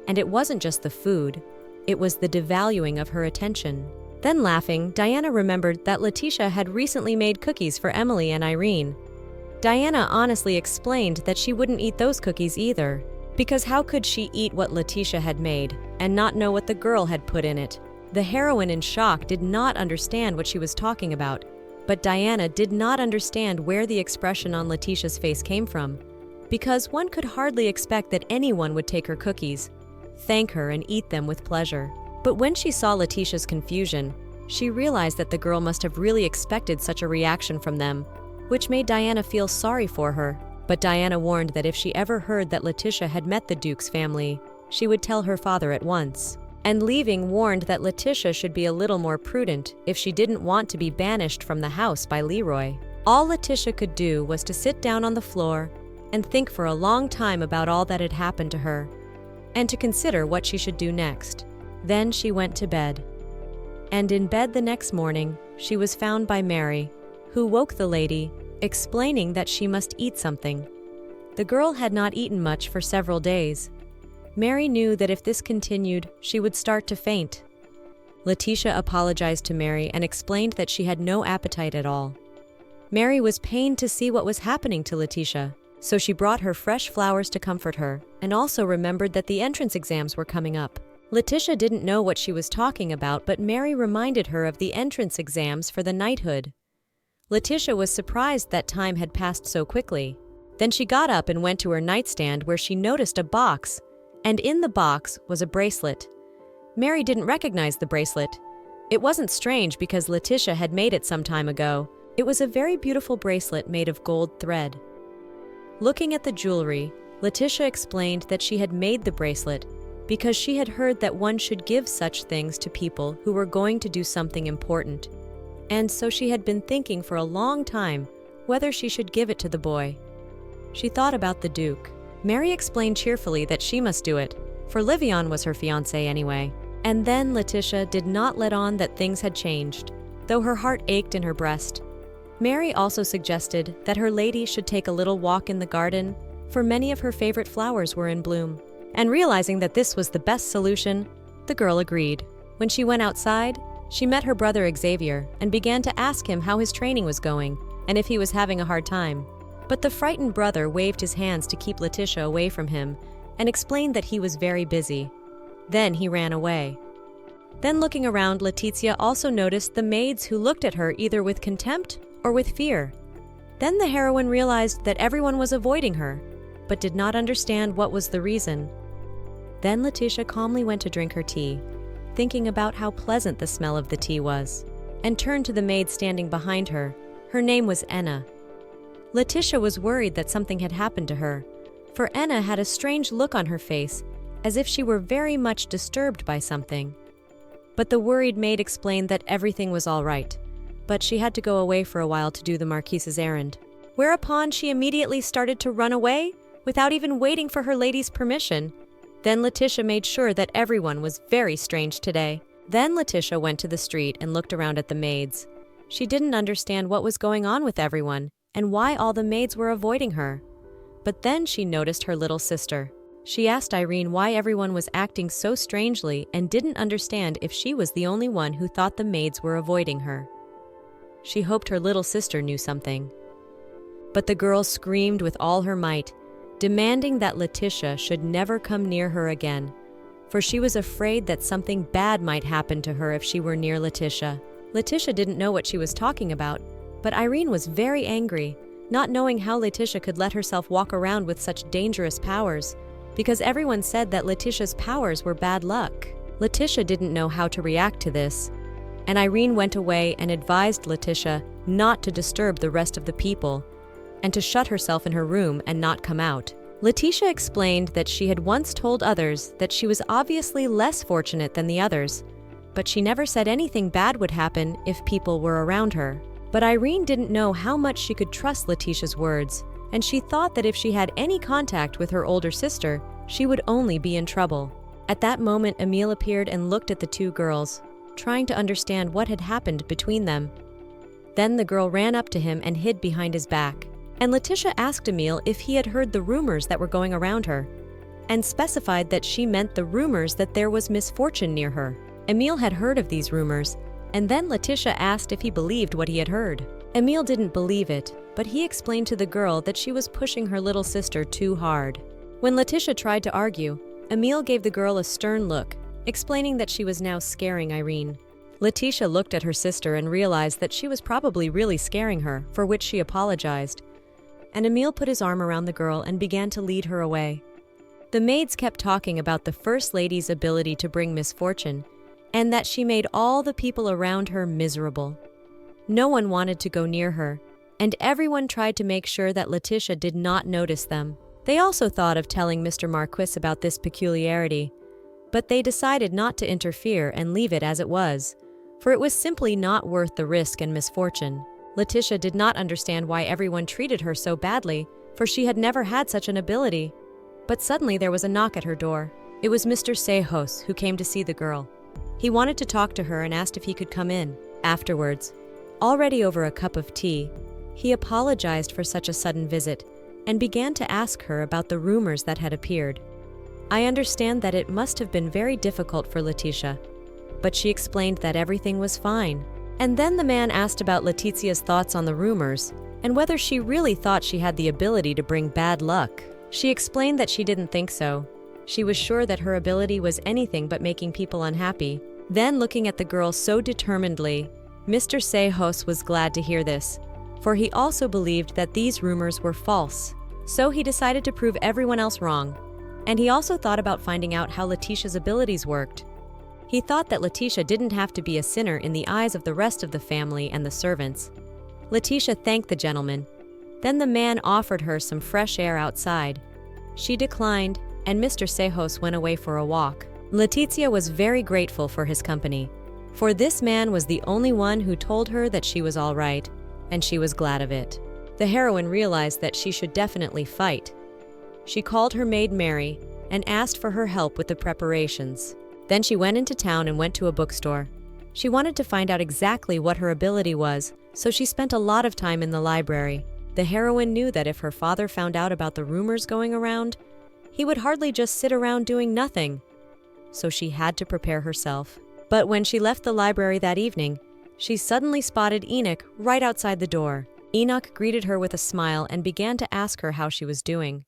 And it wasn't just the food, it was the devaluing of her attention. Then laughing, Diana remembered that Letitia had recently made cookies for Emily and Irene. Diana honestly explained that she wouldn't eat those cookies either, because how could she eat what Letitia had made and not know what the girl had put in it? The heroine in shock did not understand what she was talking about, but Diana did not understand where the expression on Letitia's face came from, because one could hardly expect that anyone would take her cookies, thank her, and eat them with pleasure. But when she saw Letitia's confusion, she realized that the girl must have really expected such a reaction from them, which made Diana feel sorry for her. But Diana warned that if she ever heard that Letitia had met the Duke's family, she would tell her father at once. And leaving warned that Letitia should be a little more prudent if she didn't want to be banished from the house by Leroy. All Letitia could do was to sit down on the floor and think for a long time about all that had happened to her, and to consider what she should do next. Then she went to bed. And in bed the next morning, she was found by Mary, who woke the lady, explaining that she must eat something. The girl had not eaten much for several days. Mary knew that if this continued, she would start to faint. Letitia apologized to Mary and explained that she had no appetite at all. Mary was pained to see what was happening to Letitia, so she brought her fresh flowers to comfort her and also remembered that the entrance exams were coming up. Letitia didn't know what she was talking about, but Mary reminded her of the entrance exams for the knighthood. Letitia was surprised that time had passed so quickly. Then she got up and went to her nightstand, where she noticed a box, and in the box was a bracelet. Mary didn't recognize the bracelet. It wasn't strange because Letitia had made it some time ago. It was a very beautiful bracelet made of gold thread. Looking at the jewelry, Letitia explained that she had made the bracelet because she had heard that one should give such things to people who were going to do something important. And so she had been thinking for a long time whether she should give it to the boy. She thought about the Duke. Mary explained cheerfully that she must do it, for Livion was her fiancé anyway. And then Letitia did not let on that things had changed, though her heart ached in her breast. Mary also suggested that her lady should take a little walk in the garden, for many of her favorite flowers were in bloom. And realizing that this was the best solution, the girl agreed. When she went outside, she met her brother Xavier and began to ask him how his training was going and if he was having a hard time. But the frightened brother waved his hands to keep Letitia away from him and explained that he was very busy. Then he ran away. Then looking around, Letizia also noticed the maids who looked at her either with contempt or with fear. Then the heroine realized that everyone was avoiding her, but did not understand what was the reason. Then Letitia calmly went to drink her tea, thinking about how pleasant the smell of the tea was, and turned to the maid standing behind her. Her name was Enna. Letitia was worried that something had happened to her, for Enna had a strange look on her face, as if she were very much disturbed by something. But the worried maid explained that everything was all right, but she had to go away for a while to do the Marquise's errand. Whereupon she immediately started to run away without even waiting for her lady's permission. Then Letitia made sure that everyone was very strange today. Then Letitia went to the street and looked around at the maids. She didn't understand what was going on with everyone and why all the maids were avoiding her. But then she noticed her little sister. She asked Irene why everyone was acting so strangely and didn't understand if she was the only one who thought the maids were avoiding her. She hoped her little sister knew something. But the girl screamed with all her might, demanding that Letitia should never come near her again, for she was afraid that something bad might happen to her if she were near Letitia. Letitia didn't know what she was talking about, but Irene was very angry, not knowing how Letitia could let herself walk around with such dangerous powers, because everyone said that Letitia's powers were bad luck. Letitia didn't know how to react to this, and Irene went away and advised Letitia not to disturb the rest of the people and to shut herself in her room and not come out. Letitia explained that she had once told others that she was obviously less fortunate than the others, but she never said anything bad would happen if people were around her. But Irene didn't know how much she could trust Letitia's words, and she thought that if she had any contact with her older sister, she would only be in trouble. At that moment, Emile appeared and looked at the two girls, trying to understand what had happened between them. Then the girl ran up to him and hid behind his back, and Letitia asked Emile if he had heard the rumors that were going around her, and specified that she meant the rumors that there was misfortune near her. Emile had heard of these rumors, and then Letitia asked if he believed what he had heard. Emile didn't believe it, but he explained to the girl that she was pushing her little sister too hard. When Letitia tried to argue, Emile gave the girl a stern look, explaining that she was now scaring Irene. Letitia looked at her sister and realized that she was probably really scaring her, for which she apologized. And Emile put his arm around the girl and began to lead her away. The maids kept talking about the First Lady's ability to bring misfortune, and that she made all the people around her miserable. No one wanted to go near her, and everyone tried to make sure that Letitia did not notice them. They also thought of telling Mr. Marquis about this peculiarity, but they decided not to interfere and leave it as it was, for it was simply not worth the risk and misfortune. Letitia did not understand why everyone treated her so badly, for she had never had such an ability. But suddenly there was a knock at her door. It was Mr. Sejos, who came to see the girl. He wanted to talk to her and asked if he could come in. Afterwards, already over a cup of tea, he apologized for such a sudden visit and began to ask her about the rumors that had appeared. I understand that it must have been very difficult for Letitia, but she explained that everything was fine. And then the man asked about Letizia's thoughts on the rumors and whether she really thought she had the ability to bring bad luck. She explained that she didn't think so. She was sure that her ability was anything but making people unhappy. Then, looking at the girl so determinedly, Mr. Sejos was glad to hear this, for he also believed that these rumors were false. So he decided to prove everyone else wrong, and he also thought about finding out how Letitia's abilities worked. He thought that Letitia didn't have to be a sinner in the eyes of the rest of the family and the servants. Letitia thanked the gentleman. Then the man offered her some fresh air outside. She declined, and Mr. Sejos went away for a walk. Letizia was very grateful for his company, for this man was the only one who told her that she was all right, and she was glad of it. The heroine realized that she should definitely fight. She called her maid Mary and asked for her help with the preparations. Then she went into town and went to a bookstore. She wanted to find out exactly what her ability was, so she spent a lot of time in the library. The heroine knew that if her father found out about the rumors going around, he would hardly just sit around doing nothing. So she had to prepare herself. But when she left the library that evening, she suddenly spotted Enoch right outside the door. Enoch greeted her with a smile and began to ask her how she was doing.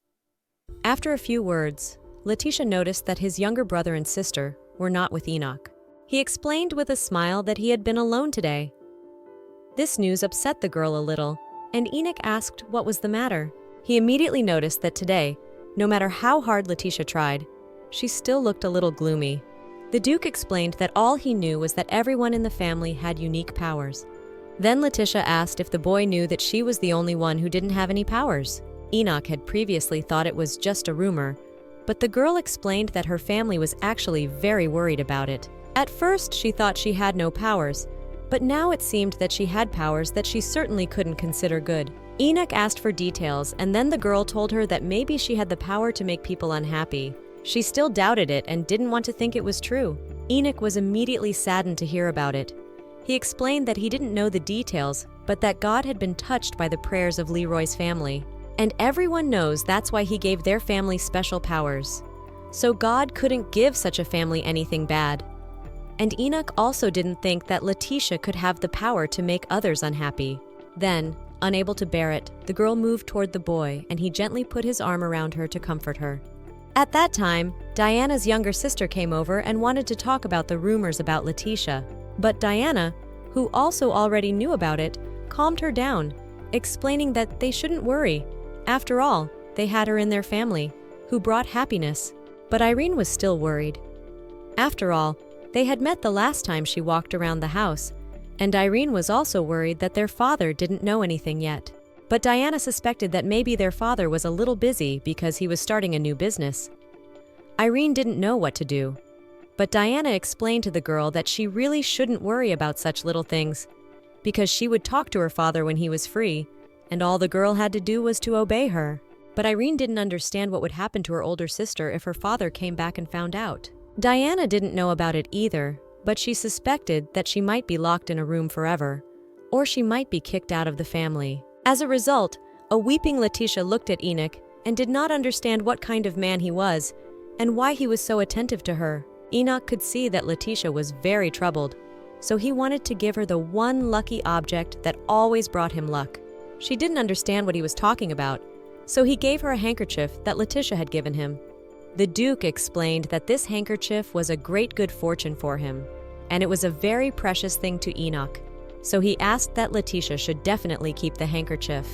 After a few words, Letitia noticed that his younger brother and sister were not with Enoch. He explained with a smile that he had been alone today. This news upset the girl a little, and Enoch asked what was the matter. He immediately noticed that today, no matter how hard Letitia tried, she still looked a little gloomy. The Duke explained that all he knew was that everyone in the family had unique powers. Then Letitia asked if the boy knew that she was the only one who didn't have any powers. Enoch had previously thought it was just a rumor, but the girl explained that her family was actually very worried about it. At first, she thought she had no powers, but now it seemed that she had powers that she certainly couldn't consider good. Enoch asked for details, and then the girl told her that maybe she had the power to make people unhappy. She still doubted it and didn't want to think it was true. Enoch was immediately saddened to hear about it. He explained that he didn't know the details, but that God had been touched by the prayers of Leroy's family. And everyone knows that's why he gave their family special powers. So God couldn't give such a family anything bad. And Enoch also didn't think that Letitia could have the power to make others unhappy. Then, unable to bear it, the girl moved toward the boy and he gently put his arm around her to comfort her. At that time, Diana's younger sister came over and wanted to talk about the rumors about Letitia. But Diana, who also already knew about it, calmed her down, explaining that they shouldn't worry. After all, they had her in their family, who brought happiness. But Irene was still worried. After all, they had met the last time she walked around the house, and Irene was also worried that their father didn't know anything yet. But Diana suspected that maybe their father was a little busy because he was starting a new business. Irene didn't know what to do, but Diana explained to the girl that she really shouldn't worry about such little things, because she would talk to her father when he was free, and all the girl had to do was to obey her. But Irene didn't understand what would happen to her older sister if her father came back and found out. Diana didn't know about it either, but she suspected that she might be locked in a room forever, or she might be kicked out of the family. As a result, a weeping Letitia looked at Enoch and did not understand what kind of man he was and why he was so attentive to her. Enoch could see that Letitia was very troubled, so he wanted to give her the one lucky object that always brought him luck. She didn't understand what he was talking about, so he gave her a handkerchief that Letitia had given him. The Duke explained that this handkerchief was a great good fortune for him, and it was a very precious thing to Enoch, so he asked that Letitia should definitely keep the handkerchief.